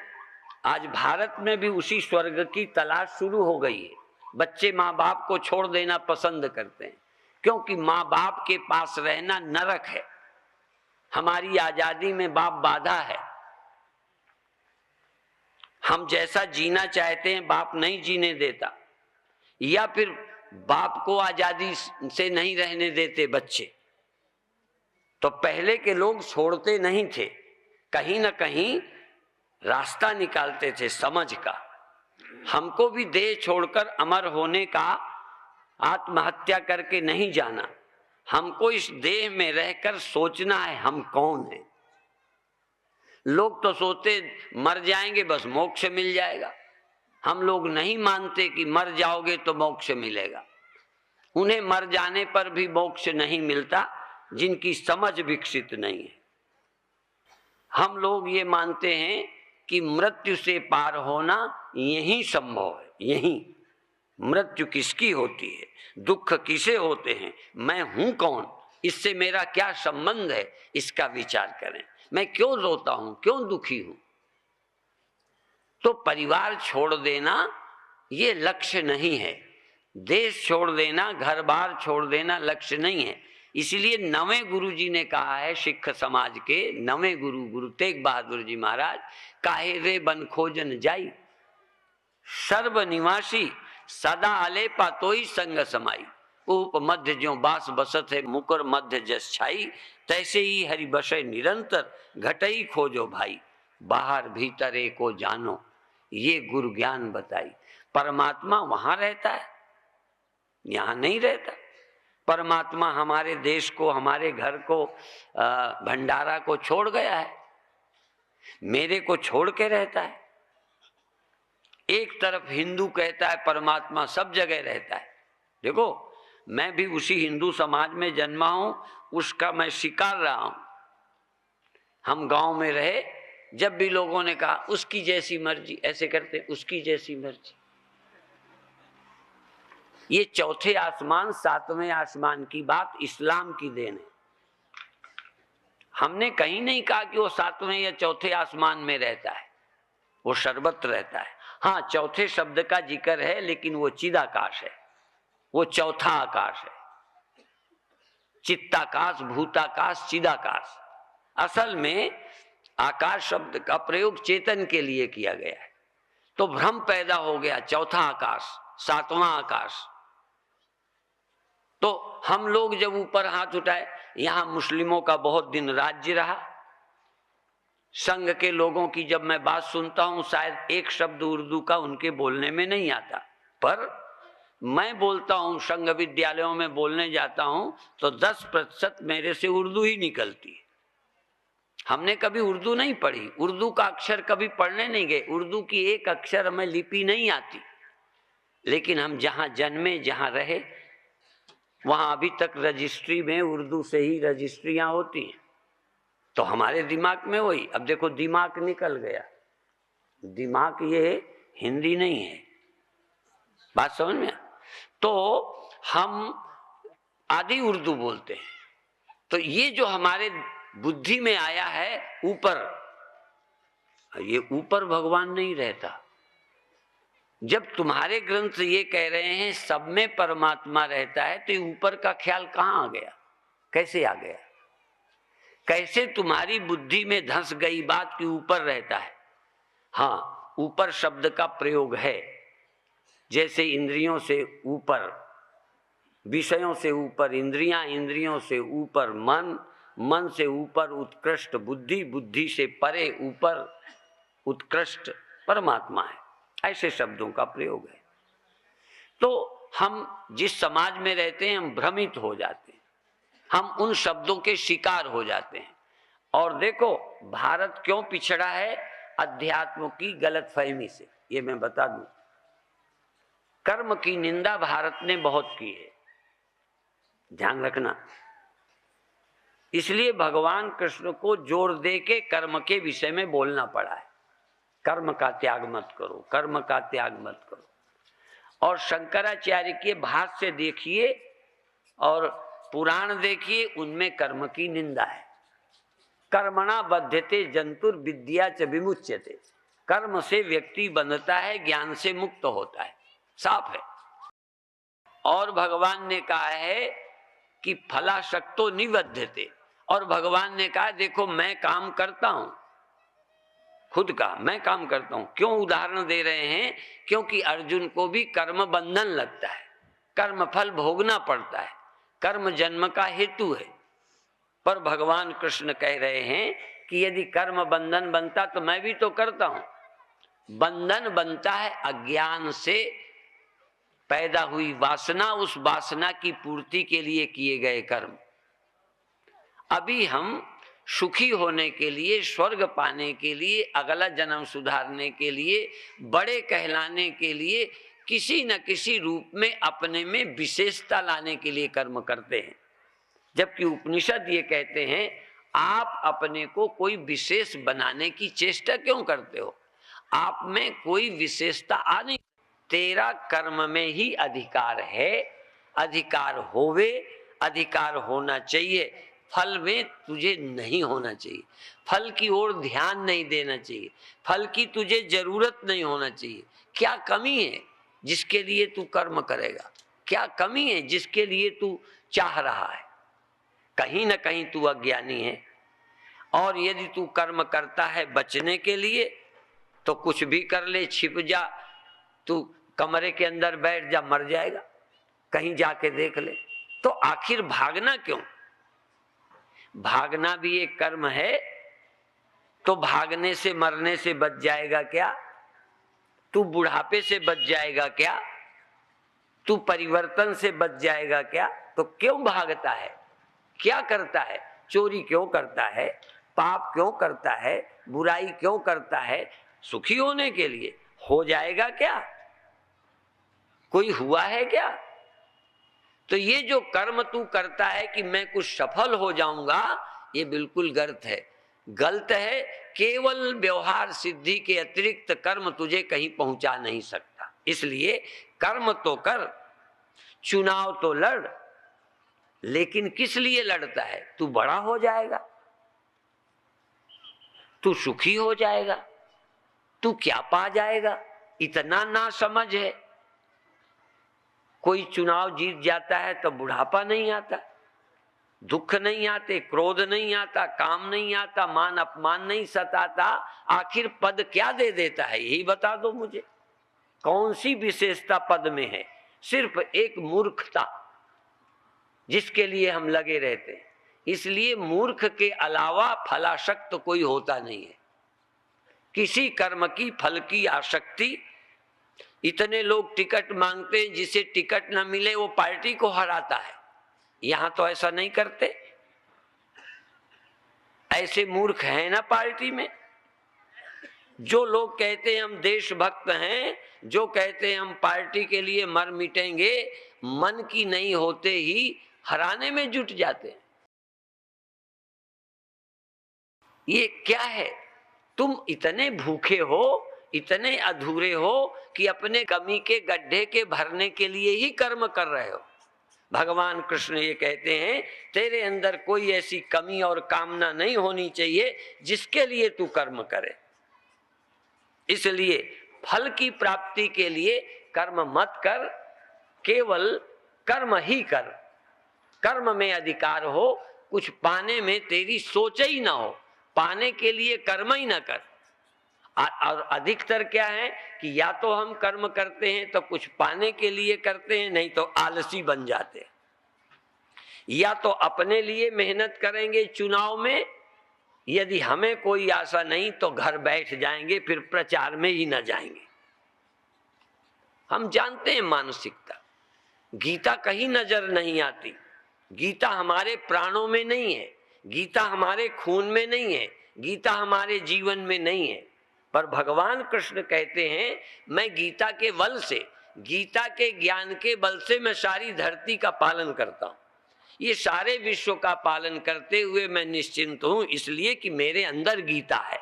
S2: आज भारत में भी उसी स्वर्ग की तलाश शुरू हो गई है। बच्चे माँ बाप को छोड़ देना पसंद करते हैं, क्योंकि माँ बाप के पास रहना नरक है। हमारी आजादी में बाप बाधा है। हम जैसा जीना चाहते हैं बाप नहीं जीने देता, या फिर बाप को आजादी से नहीं रहने देते बच्चे। तो पहले के लोग छोड़ते नहीं थे, कहीं ना कहीं रास्ता निकालते थे समझ का। हमको भी देह छोड़कर अमर होने का, आत्महत्या करके नहीं जाना। हमको इस देह में रहकर सोचना है हम कौन हैं। लोग तो सोचते मर जाएंगे बस मोक्ष मिल जाएगा। हम लोग नहीं मानते कि मर जाओगे तो मोक्ष मिलेगा। उन्हें मर जाने पर भी मोक्ष नहीं मिलता जिनकी समझ विकसित नहीं है। हम लोग ये मानते हैं कि मृत्यु से पार होना यही संभव है। यही मृत्यु किसकी होती है, दुख किसे होते हैं, मैं हूं कौन, इससे मेरा क्या संबंध है, इसका विचार करें। मैं क्यों रोता हूं, क्यों दुखी हूं। तो परिवार छोड़ देना ये लक्ष्य नहीं है। देश छोड़ देना, घर बार छोड़ देना लक्ष्य नहीं है। इसलिए नवें गुरु जी ने कहा है, सिख समाज के नवें गुरु गुरु तेग बहादुर जी महाराज, काहे रे बन खोजन जाई, सर्व निवासी सदा आले पातोई संग समाई। उप मध्य ज्यों बास बसत है, मुकर मध्य जस छाई, तैसे ही हरि बसे निरंतर, घटई खोजो भाई, बाहर भीतर एको जानो, ये गुरु ज्ञान बताई। परमात्मा वहां रहता है, यहां नहीं रहता। परमात्मा हमारे देश को, हमारे घर को, भंडारा को छोड़ गया है, मेरे को छोड़ के रहता है। एक तरफ हिंदू कहता है परमात्मा सब जगह रहता है। देखो, मैं भी उसी हिंदू समाज में जन्मा हूं, उसका मैं शिकार रहा हूं। हम गांव में रहे, जब भी लोगों ने कहा उसकी जैसी मर्जी, ऐसे करते उसकी जैसी मर्जी। ये चौथे आसमान, सातवें आसमान की बात इस्लाम की देन है। हमने कहीं नहीं कहा कि वो सातवें या चौथे आसमान में रहता है, वो सर्वत्र रहता है। हाँ, चौथे शब्द का जिक्र है, लेकिन वो चिदाकाश है, वो चौथा आकाश है। चित्ताकाश, भूताकाश, चिदाकाश। असल में आकाश शब्द का प्रयोग चेतन के लिए किया गया है, तो भ्रम पैदा हो गया, चौथा आकाश, सातवां आकाश। तो हम लोग जब ऊपर हाथ उठाए, यहां मुस्लिमों का बहुत दिन राज्य रहा। संघ के लोगों की जब मैं बात सुनता हूं, शायद एक शब्द उर्दू का उनके बोलने में नहीं आता, पर मैं बोलता हूं, संघ विद्यालयों में बोलने जाता हूं तो 10% मेरे से उर्दू ही निकलती है। हमने कभी उर्दू नहीं पढ़ी, उर्दू का अक्षर कभी पढ़ने नहीं गए, उर्दू की एक अक्षर हमें लिपि नहीं आती, लेकिन हम जहां जन्मे, जहां रहे, वहां अभी तक रजिस्ट्री में उर्दू से ही रजिस्ट्रियां होती हैं। तो हमारे दिमाग में वही, अब देखो दिमाग निकल गया, दिमाग ये हिंदी नहीं है, बात समझ में। तो हम आदि उर्दू बोलते हैं। तो ये जो हमारे बुद्धि में आया है ऊपर, ये ऊपर भगवान नहीं रहता। जब तुम्हारे ग्रंथ ये कह रहे हैं सब में परमात्मा रहता है, तो ऊपर का ख्याल कहाँ आ गया, कैसे आ गया? कैसे तुम्हारी बुद्धि में धंस गई बात कि ऊपर रहता है? हाँ, ऊपर शब्द का प्रयोग है, जैसे इंद्रियों से ऊपर, विषयों से ऊपर इंद्रियां, इंद्रियों से ऊपर मन, मन से ऊपर उत्कृष्ट बुद्धि, बुद्धि से परे ऊपर उत्कृष्ट परमात्मा है। ऐसे शब्दों का प्रयोग है। तो हम जिस समाज में रहते हैं, हम भ्रमित हो जाते हैं, हम उन शब्दों के शिकार हो जाते हैं। और देखो भारत क्यों पिछड़ा है, अध्यात्म की गलतफहमी से। ये मैं बता दूं, कर्म की निंदा भारत ने बहुत की है, ध्यान रखना। इसलिए भगवान कृष्ण को जोर दे के कर्म के विषय में बोलना पड़ा है। कर्म का त्याग मत करो, कर्म का त्याग मत करो। और शंकराचार्य के भाष्य देखिए और पुराण देखिए, उनमें कर्म की निंदा है। कर्मणा बध्यते जंतुर विद्या च विमुच्यते। कर्म से व्यक्ति बंधता है, ज्ञान से मुक्त होता है, साफ है। और भगवान ने कहा है कि फलाशक्तो निबध्यते, और भगवान ने कहा देखो मैं काम करता हूं, खुद का मैं काम करता हूं। क्यों उदाहरण दे रहे हैं? क्योंकि अर्जुन को भी कर्म बंधन लगता है, कर्म फल भोगना पड़ता है, कर्म जन्म का हेतु है। पर भगवान कृष्ण कह रहे हैं कि यदि कर्म बंधन बनता तो मैं भी तो करता हूं। बंधन बनता है अज्ञान से पैदा हुई वासना, उस वासना की पूर्ति के लिए किए गए कर्म। अभी हम सुखी होने के लिए, स्वर्ग पाने के लिए, अगला जन्म सुधारने के लिए, बड़े कहलाने के लिए, किसी न किसी रूप में अपने में विशेषता लाने के लिए कर्म करते हैं। जबकि उपनिषद ये कहते हैं आप अपने को कोई विशेष बनाने की चेष्टा क्यों करते हो? आप में कोई विशेषता आ नहीं, तेरा कर्म में ही अधिकार है, अधिकार होवे, अधिकार होना चाहिए। फल में तुझे नहीं होना चाहिए, फल की ओर ध्यान नहीं देना चाहिए, फल की तुझे जरूरत नहीं होना चाहिए। क्या कमी है जिसके लिए तू कर्म करेगा? क्या कमी है जिसके लिए तू चाह रहा है? कहीं ना कहीं तू अज्ञानी है। और यदि तू कर्म करता है बचने के लिए, तो कुछ भी कर ले, छिप जा, तू कमरे के अंदर बैठ जा, मर जाएगा, कहीं जाके देख ले। तो आखिर भागना क्यों? भागना भी एक कर्म है। तो भागने से मरने से बच जाएगा क्या? तू बुढ़ापे से बच जाएगा क्या? तू परिवर्तन से बच जाएगा क्या? तो क्यों भागता है? क्या करता है? चोरी क्यों करता है? पाप क्यों करता है? बुराई क्यों करता है? सुखी होने के लिए। हो जाएगा क्या? कोई हुआ है क्या? तो ये जो कर्म तू करता है कि मैं कुछ सफल हो जाऊंगा, ये बिल्कुल गलत है, गलत है। केवल व्यवहार सिद्धि के अतिरिक्त कर्म तुझे कहीं पहुंचा नहीं सकता। इसलिए कर्म तो कर, चुनाव तो लड़, लेकिन किस लिए लड़ता है? तू बड़ा हो जाएगा, तू सुखी हो जाएगा, तू क्या पा जाएगा? इतना ना समझ है। कोई चुनाव जीत जाता है तो बुढ़ापा नहीं आता, दुख नहीं आते, क्रोध नहीं आता, काम नहीं आता, मान अपमान नहीं सताता, आखिर पद क्या दे देता है? यही बता दो मुझे, कौन सी विशेषता पद में है? सिर्फ एक मूर्खता, जिसके लिए हम लगे रहते हैं। इसलिए मूर्ख के अलावा फलाशक्त कोई होता नहीं है। किसी कर्म की फल की आसक्ति, इतने लोग टिकट मांगते हैं, जिसे टिकट न मिले वो पार्टी को हराता है। यहां तो ऐसा नहीं करते। ऐसे मूर्ख हैं ना पार्टी में। जो लोग कहते हैं हम देशभक्त हैं, जो कहते हैं हम पार्टी के लिए मर मिटेंगे, मन की नहीं होते ही हराने में जुट जाते हैं। ये क्या है? तुम इतने भूखे हो, इतने अधूरे हो कि अपने कमी के गड्ढे के भरने के लिए ही कर्म कर रहे हो। भगवान कृष्ण ये कहते हैं, तेरे अंदर कोई ऐसी कमी और कामना नहीं होनी चाहिए जिसके लिए तू कर्म करे। इसलिए फल की प्राप्ति के लिए कर्म मत कर, केवल कर्म ही कर। कर्म में अधिकार हो, कुछ पाने में तेरी सोच ही ना हो, पाने के लिए कर्म ही ना कर। और अधिकतर क्या है कि या तो हम कर्म करते हैं तो कुछ पाने के लिए करते हैं, नहीं तो आलसी बन जाते हैं। या तो अपने लिए मेहनत करेंगे चुनाव में, यदि हमें कोई आशा नहीं तो घर बैठ जाएंगे, फिर प्रचार में ही न जाएंगे। हम जानते हैं मानसिकता। गीता कहीं नजर नहीं आती। गीता हमारे प्राणों में नहीं है, गीता हमारे खून में नहीं है, गीता हमारे जीवन में नहीं है। पर भगवान कृष्ण कहते हैं, मैं गीता के बल से, गीता के ज्ञान के बल से मैं सारी धरती का पालन करता हूं। ये सारे विश्व का पालन करते हुए मैं निश्चिंत हूं, इसलिए कि मेरे अंदर गीता है।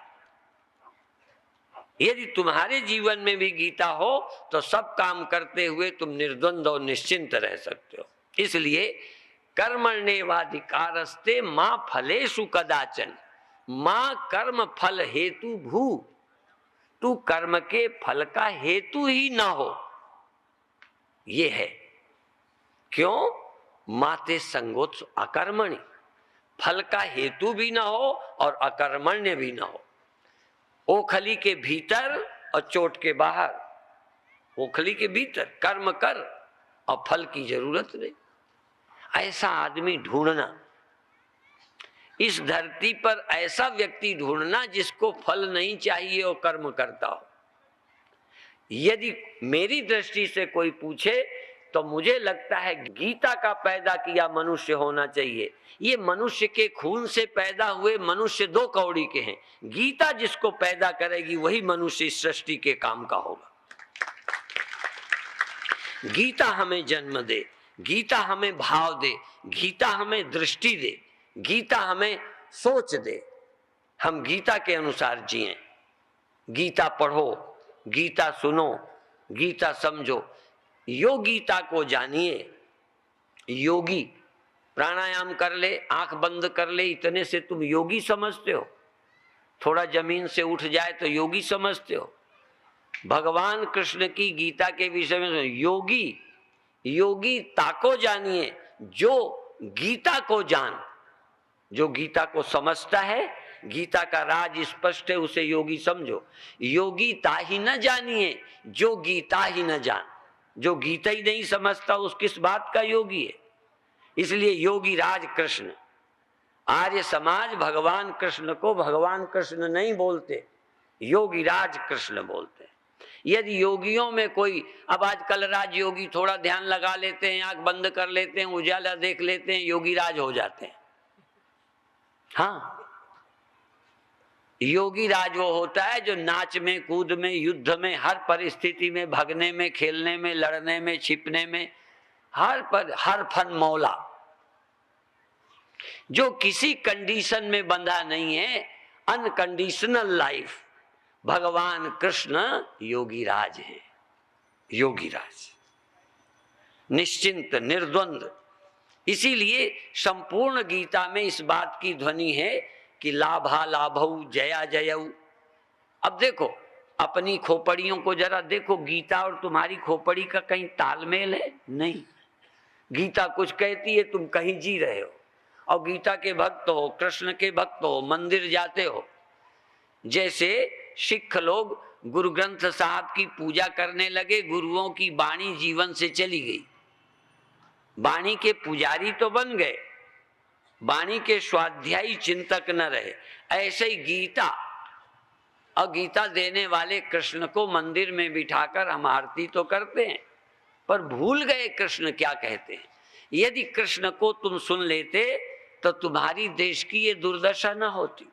S2: यदि तुम्हारे जीवन में भी गीता हो तो सब काम करते हुए तुम निर्द्वंद और निश्चिंत रह सकते हो। इसलिए कर्मण्येवाधिकारस्ते मां फलेषु कदाचन मां कर्म फल हेतु भू। तू कर्म के फल का हेतु ही ना हो, ये है। क्यों? माते संगोत्स अकर्मणि, फल का हेतु भी ना हो और अकर्मण्य भी ना हो। ओखली के भीतर और चोट के बाहर। ओखली के भीतर कर्म कर और फल की जरूरत नहीं। ऐसा आदमी ढूंढना, इस धरती पर ऐसा व्यक्ति ढूंढना जिसको फल नहीं चाहिए और कर्म करता हो। यदि मेरी दृष्टि से कोई पूछे तो मुझे लगता है गीता का पैदा किया मनुष्य होना चाहिए। ये मनुष्य के खून से पैदा हुए मनुष्य दो कौड़ी के हैं। गीता जिसको पैदा करेगी वही मनुष्य इस सृष्टि के काम का होगा। गीता हमें जन्म दे, गीता हमें भाव दे, गीता हमें दृष्टि दे, गीता हमें सोच दे। हम गीता के अनुसार जिएं। गीता पढ़ो, गीता सुनो, गीता समझो। योगीता को जानिए। योगी प्राणायाम कर ले, आंख बंद कर ले, इतने से तुम योगी समझते हो? थोड़ा जमीन से उठ जाए तो योगी समझते हो? भगवान कृष्ण की गीता के विषय में योगी, योगीता को जानिए। जो गीता को जान, जो गीता को समझता है, गीता का राज स्पष्ट है, उसे योगी समझो। योगीता ही न जानिए जो गीता ही न जान। जो गीता ही नहीं समझता उस किस बात का योगी है? इसलिए योगी राज कृष्ण। आर्य समाज भगवान कृष्ण को भगवान कृष्ण नहीं बोलते, योगी राज कृष्ण बोलते। यदि योगियों में कोई, अब आजकल राज योगी थोड़ा ध्यान लगा लेते हैं, आंख बंद कर लेते हैं, उजाला देख लेते हैं, योगी राज हो जाते हैं। हाँ, योगी राज वो होता है जो नाच में, कूद में, युद्ध में, हर परिस्थिति में, भगने में, खेलने में, लड़ने में, छिपने में, हर फन मौला, जो किसी कंडीशन में बंधा नहीं है, अनकंडीशनल लाइफ। भगवान कृष्ण योगी राज है, योगी राज, निश्चिंत, निर्द्वंद। इसीलिए संपूर्ण गीता में इस बात की ध्वनि है कि लाभा लाभऊ जया जयऊ। अब देखो अपनी खोपड़ियों को जरा देखो, गीता और तुम्हारी खोपड़ी का कहीं तालमेल है? नहीं। गीता कुछ कहती है, तुम कहीं जी रहे हो, और गीता के भक्त हो, कृष्ण के भक्त हो, मंदिर जाते हो। जैसे सिख लोग गुरु ग्रंथ साहब की पूजा करने लगे, गुरुओं की वाणी जीवन से चली गई, वाणी के पुजारी तो बन गए, वाणी के स्वाध्यायी चिंतक न रहे। ऐसे ही गीता और गीता देने वाले कृष्ण को मंदिर में बिठाकर हम आरती तो करते हैं, पर भूल गए कृष्ण क्या कहते हैं। यदि कृष्ण को तुम सुन लेते तो तुम्हारी देश की ये दुर्दशा न होती,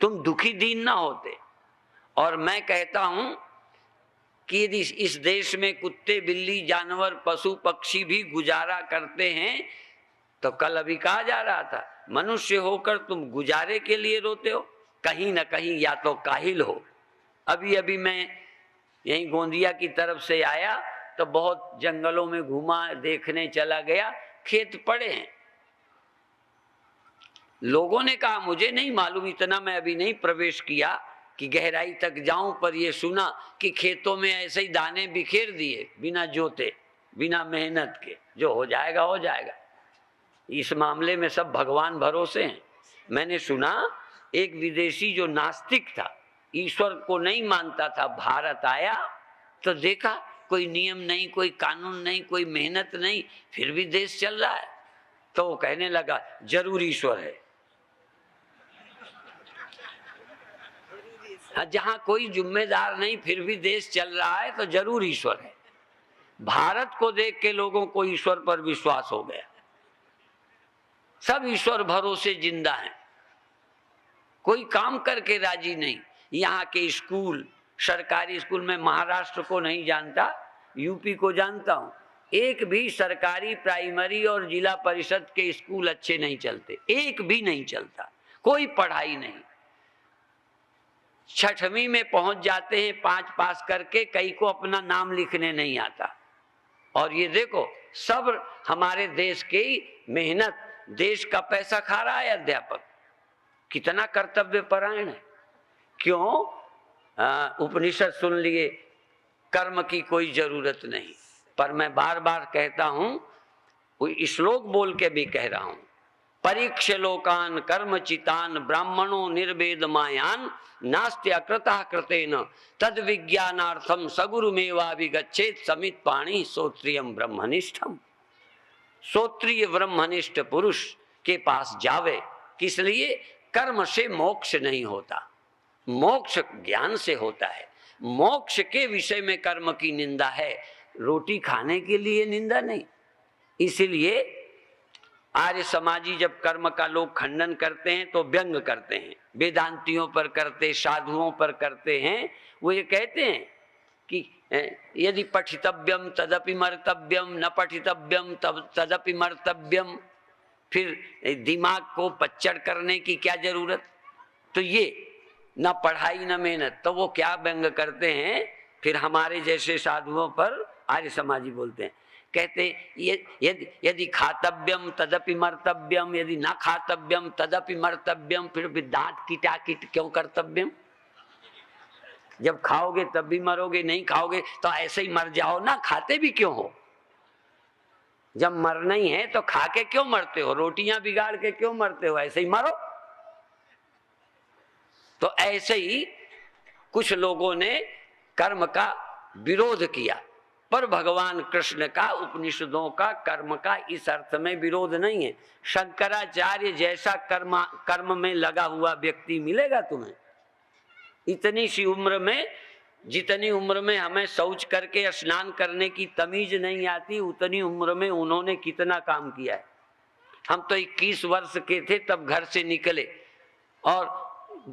S2: तुम दुखी दीन ना होते। और मैं कहता हूं कि यदि इस देश में कुत्ते, बिल्ली, जानवर, पशु, पक्षी भी गुजारा करते हैं तो कल अभी कहा जा रहा था, मनुष्य होकर तुम गुजारे के लिए रोते हो, कहीं ना कहीं या तो काहिल हो। अभी अभी मैं यहीं गोंदिया की तरफ से आया तो बहुत जंगलों में घूमा, देखने चला गया, खेत पड़े हैं। लोगों ने कहा, मुझे नहीं मालूम, इतना मैं अभी नहीं प्रवेश किया कि गहराई तक जाऊं, पर यह सुना कि खेतों में ऐसे ही दाने बिखेर दिए बिना जोते, बिना मेहनत के, जो हो जाएगा हो जाएगा। इस मामले में सब भगवान भरोसे हैं। मैंने सुना एक विदेशी जो नास्तिक था, ईश्वर को नहीं मानता था, भारत आया तो देखा कोई नियम नहीं, कोई कानून नहीं, कोई मेहनत नहीं, फिर भी देश चल रहा है। तो वो कहने लगा जरूर ईश्वर है। जहां कोई जिम्मेदार नहीं फिर भी देश चल रहा है तो जरूर ईश्वर है। भारत को देख के लोगों को ईश्वर पर विश्वास हो गया, सब ईश्वर भरोसे जिंदा हैं, कोई काम करके राजी नहीं। यहाँ के स्कूल, सरकारी स्कूल में, महाराष्ट्र को नहीं जानता, यूपी को जानता हूँ, एक भी सरकारी प्राइमरी और जिला परिषद के स्कूल अच्छे नहीं चलते, एक भी नहीं चलता, कोई पढ़ाई नहीं। 6वीं में पहुंच जाते हैं 5 पास करके, कई को अपना नाम लिखने नहीं आता। और ये देखो सब हमारे देश की मेहनत, देश का पैसा खा रहा है अध्यापक, कितना कर्तव्य परायण है। क्यों? उपनिषद सुन लिए, कर्म की कोई जरूरत नहीं। पर मैं बार बार कहता हूं, कोई श्लोक बोल के भी कह रहा हूं, परीक्ष लोकान कर्मचितान ब्राह्मणों निर्वेद मायान नास्त्य अकृतः कृतेन तद विज्ञानार्थम सगुरुमेवाभिगच्छेत समित पाणी श्रोत्रियम ब्रह्मनिष्ठम। श्रोत्रिय ब्रह्मनिष्ठ पुरुष के पास जावे, किस लिए? कर्म से मोक्ष नहीं होता, मोक्ष ज्ञान से होता है। मोक्ष के विषय में कर्म की निंदा है, रोटी खाने के लिए निंदा नहीं। इसीलिए आर्य समाजी जब कर्म का लोग खंडन करते हैं तो व्यंग करते हैं, वेदांतियों पर करते, साधुओं पर करते हैं। वो ये कहते हैं कि यदि पठितव्यम तदपि मर्तव्यम, न पठितव्यम तदपि मर्तव्यम, फिर दिमाग को पच्चड़ करने की क्या जरूरत। तो ये न पढ़ाई न मेहनत, तो वो क्या व्यंग करते हैं, फिर हमारे जैसे साधुओं पर आर्य समाजी बोलते हैं, कहते यदि खातव्यम तदपि मर्तव्यम, यदि ना खातव्यम तदपि मर्तव्यम, फिर भी दांत कीटा कीट क्यों कर्तव्यम। जब खाओगे तब भी मरोगे, नहीं खाओगे तो ऐसे ही मर जाओ ना, खाते भी क्यों हो। जब मरना ही है तो खा के क्यों मरते हो, रोटियां बिगाड़ के क्यों मरते हो, ऐसे ही मरो। तो ऐसे ही कुछ लोगों ने कर्म का विरोध किया, पर भगवान कृष्ण का, उपनिषदों का कर्म का इस अर्थ में विरोध नहीं है। शंकराचार्य जैसा कर्म में लगा हुआ व्यक्ति मिलेगा तुम्हें। इतनी सी उम्र में, जितनी उम्र में हमें शौच करके स्नान करने की तमीज नहीं आती, उतनी उम्र में उन्होंने कितना काम किया है। हम तो 21 वर्ष के थे तब घर से निकले, और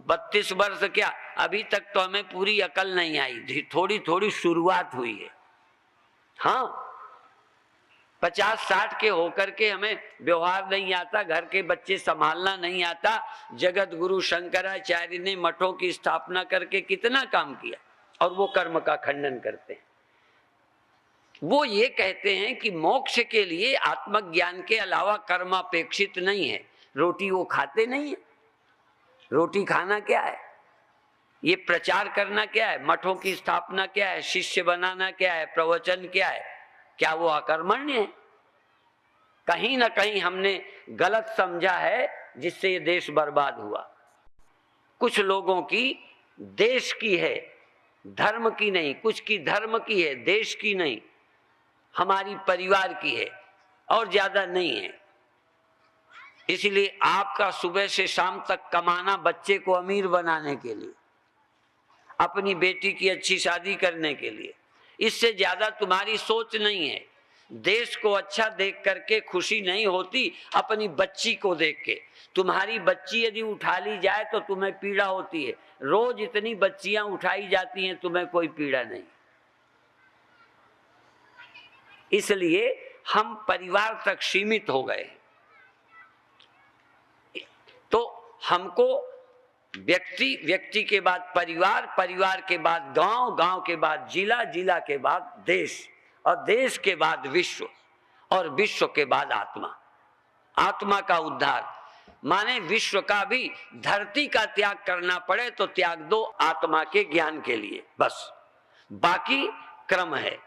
S2: 32 वर्ष क्या, अभी तक तो हमें पूरी अकल नहीं आई, थोड़ी थोड़ी शुरुआत हुई है। हाँ, 50-60 के होकर के हमें व्यवहार नहीं आता, घर के बच्चे संभालना नहीं आता। जगत गुरु शंकराचार्य ने मठों की स्थापना करके कितना काम किया, और वो कर्म का खंडन करते हैं। वो ये कहते हैं कि मोक्ष के लिए आत्मज्ञान के अलावा कर्म अपेक्षित नहीं है। रोटी वो खाते नहीं है, रोटी खाना क्या है, ये प्रचार करना क्या है, मठों की स्थापना क्या है, शिष्य बनाना क्या है, प्रवचन क्या है, क्या वो अकर्मण्य है? कहीं ना कहीं हमने गलत समझा है, जिससे ये देश बर्बाद हुआ। कुछ लोगों की देश की है, धर्म की नहीं, कुछ की धर्म की है, देश की नहीं, हमारी परिवार की है, और ज्यादा नहीं है। इसलिए आपका सुबह से शाम तक कमाना बच्चे को अमीर बनाने के लिए, अपनी बेटी की अच्छी शादी करने के लिए, इससे ज्यादा तुम्हारी सोच नहीं है। देश को अच्छा देख करके खुशी नहीं होती, अपनी बच्ची को देख के। तुम्हारी बच्ची यदि उठा ली जाए तो तुम्हें पीड़ा होती है, रोज इतनी बच्चियां उठाई जाती हैं, तुम्हें कोई पीड़ा नहीं। इसलिए हम परिवार तक सीमित हो गए। तो हमको व्यक्ति, व्यक्ति के बाद परिवार, परिवार के बाद गांव, गांव के बाद जिला, जिला के बाद देश, और देश के बाद विश्व, और विश्व के बाद आत्मा। आत्मा का उद्धार माने विश्व का भी धरती का त्याग करना पड़े तो त्याग दो आत्मा के ज्ञान के लिए, बस। बाकी क्रम है।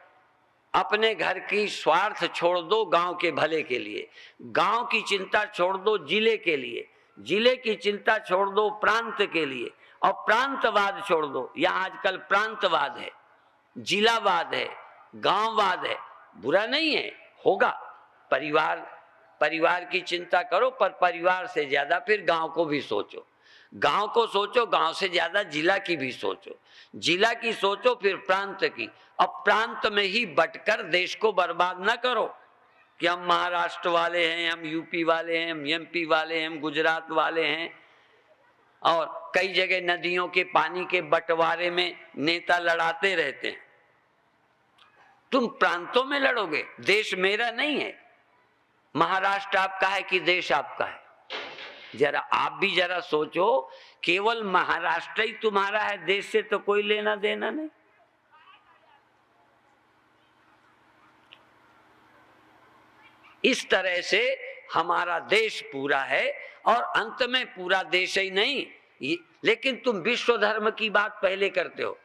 S2: अपने घर की स्वार्थ छोड़ दो गांव के भले के लिए, गांव की चिंता छोड़ दो जिले के लिए, जिले की चिंता छोड़ दो प्रांत के लिए, और प्रांतवाद छोड़ दो। यहाँ आजकल प्रांतवाद है, जिलावाद है, गांववाद है, बुरा नहीं है, होगा। परिवार, परिवार की चिंता करो, पर परिवार से ज्यादा फिर गांव को भी सोचो, गांव को सोचो, गांव से ज्यादा जिला की भी सोचो, जिला की सोचो, फिर प्रांत की। अब प्रांत में ही बटकर देश को बर्बाद ना करो कि हम महाराष्ट्र वाले हैं, हम यूपी वाले हैं, हम एमपी वाले हैं, हम गुजरात वाले हैं, और कई जगह नदियों के पानी के बंटवारे में नेता लड़ाते रहते हैं। तुम प्रांतों में लड़ोगे, देश मेरा नहीं है। महाराष्ट्र आपका है कि देश आपका है? जरा आप भी जरा सोचो, केवल महाराष्ट्र ही तुम्हारा है, देश से तो कोई लेना देना नहीं। इस तरह से हमारा देश पूरा है, और अंत में पूरा देश ही नहीं, लेकिन तुम विश्व धर्म की बात पहले करते हो,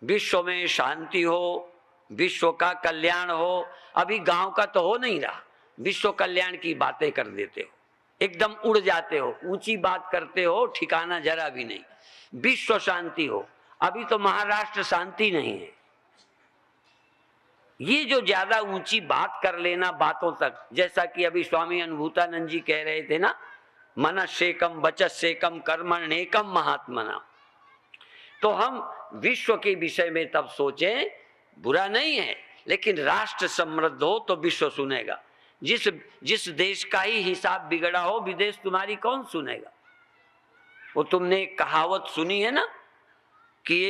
S2: विश्व में शांति हो, विश्व का कल्याण हो। अभी गांव का तो हो नहीं रहा, विश्व कल्याण की बातें कर देते हो, एकदम उड़ जाते हो, ऊंची बात करते हो, ठिकाना जरा भी नहीं। विश्व शांति हो, अभी तो महाराष्ट्र शांति नहीं है। ये जो ज्यादा ऊंची बात कर लेना बातों तक, जैसा कि अभी स्वामी अनुभूतानंद जी कह रहे थे ना, मनस्सेकम वचस्सेकम कर्मण्येकम महात्मना। तो हम विश्व के विषय में तब सोचें, बुरा नहीं है, लेकिन राष्ट्र समृद्ध हो तो विश्व सुनेगा। जिस देश का ही हिसाब बिगड़ा हो, विदेश तुम्हारी कौन सुनेगा? वो तुमने एक कहावत सुनी है ना कि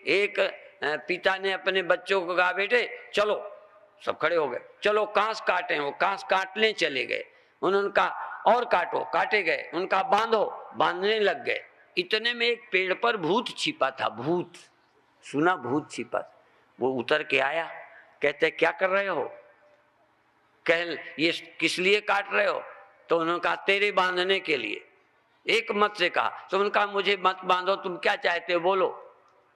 S2: एक पिता ने अपने बच्चों को कहा, बेटे चलो, सब खड़े हो गए, चलो कांस काटे। वो कांस काटने चले गए, उन्होंने कहा और काटो, काटे गए, उनका बांधो, बांधने लग गए। इतने में एक पेड़ पर भूत छिपा था, भूत सुना, भूत छिपा। वो उतर के आया, कहते क्या कर रहे हो? कह ये किस लिए काट रहे हो? तो उन्होंने कहा तेरे बांधने के लिए। एक मत से कहा, तो उन्होंने कहा मुझे मत बांधो, तुम क्या चाहते हो बोलो,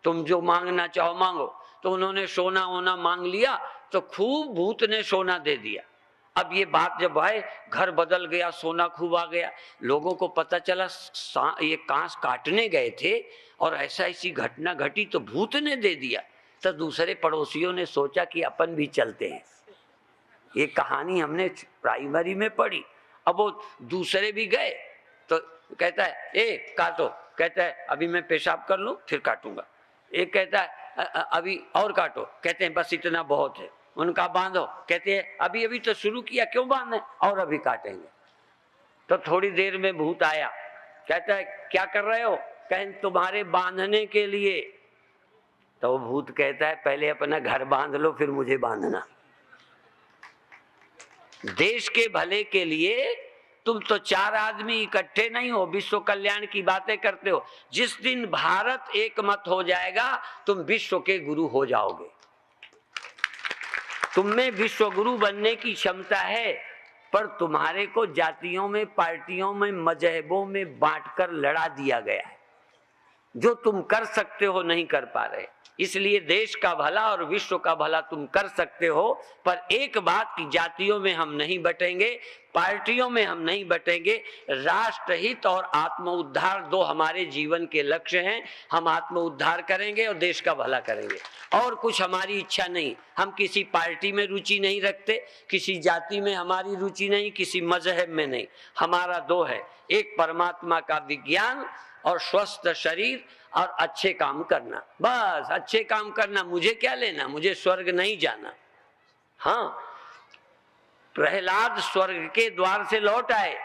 S2: तुम जो मांगना चाहो मांगो। तो उन्होंने सोना वोना मांग लिया, तो खूब भूत ने सोना दे दिया। अब ये बात जब आए, घर बदल गया, सोना खूब आ गया। लोगों को पता चला ये कांस काटने गए थे और ऐसा ऐसी घटना घटी तो भूत ने दे दिया। तो दूसरे पड़ोसियों ने सोचा कि अपन भी चलते हैं। ये कहानी हमने प्राइमरी में पढ़ी। अब वो दूसरे भी गए तो कहता है ए काटो, कहता है अभी मैं पेशाब कर लूं फिर काटूंगा। एक कहता है अभी और काटो, कहते हैं बस इतना बहुत है। उनका बांधो, कहते हैं अभी अभी तो शुरू किया, क्यों बांधे, और अभी काटेंगे। तो थोड़ी देर में भूत आया, कहता है क्या कर रहे हो? कहें तुम्हारे बांधने के लिए। तो भूत कहता है पहले अपना घर बांध लो फिर मुझे बांधना। देश के भले के लिए तुम तो चार आदमी इकट्ठे नहीं हो, विश्व कल्याण की बातें करते हो। जिस दिन भारत एक मत हो जाएगा तुम विश्व के गुरु हो जाओगे। तुम में विश्व गुरु बनने की क्षमता है, पर तुम्हारे को जातियों में, पार्टियों में, मजहबों में बांटकर लड़ा दिया गया है। जो तुम कर सकते हो नहीं कर पा रहे, इसलिए देश का भला और विश्व का भला तुम कर सकते हो, पर एक बात की, जातियों में हम नहीं बटेंगे, पार्टियों में हम नहीं बटेंगे। राष्ट्र हित और आत्म उद्धार दो हमारे जीवन के लक्ष्य हैं। हम आत्म उद्धार करेंगे और देश का भला करेंगे, और कुछ हमारी इच्छा नहीं। हम किसी पार्टी में रुचि नहीं रखते, किसी जाति में हमारी रुचि नहीं, किसी मजहब में नहीं। हमारा दो है, एक परमात्मा का विज्ञान और स्वस्थ शरीर और अच्छे काम करना। बस अच्छे काम करना, मुझे क्या लेना, मुझे स्वर्ग नहीं जाना। हाँ, प्रहलाद स्वर्ग के द्वार से लौट आए,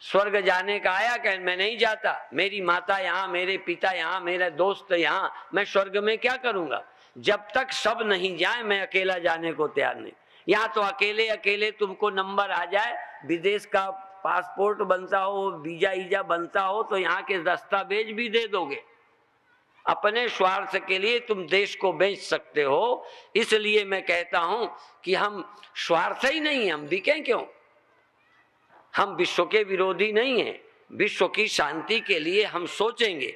S2: स्वर्ग जाने का आया, कह मैं नहीं जाता, मेरी माता यहाँ, मेरे पिता यहाँ, मेरे दोस्त यहाँ, मैं स्वर्ग में क्या करूंगा। जब तक सब नहीं जाए मैं अकेला जाने को तैयार नहीं। यहाँ तो अकेले अकेले तुमको नंबर आ जाए, विदेश का पासपोर्ट बनता हो, वीजा ईजा बनता हो, तो यहाँ के दस्तावेज भी दे दोगे। अपने स्वार्थ के लिए तुम देश को बेच सकते हो। इसलिए मैं कहता हूं कि हम स्वार्थ ही नहीं, हम बिकें क्यों। हम विश्व के विरोधी नहीं हैं, विश्व की शांति के लिए हम सोचेंगे।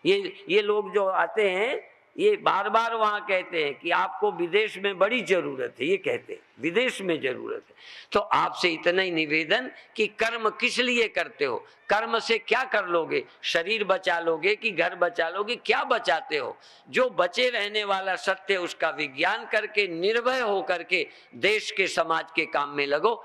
S2: ये लोग जो आते हैं, ये बार बार वहां कहते हैं कि आपको विदेश में बड़ी जरूरत है, ये कहते हैं विदेश में जरूरत है। तो आपसे इतना ही निवेदन कि कर्म किस लिए करते हो, कर्म से क्या कर लोगे, शरीर बचा लोगे कि घर बचा लोगे, क्या बचाते हो। जो बचे रहने वाला सत्य, उसका विज्ञान करके निर्भय हो करके देश के समाज के काम में लगो।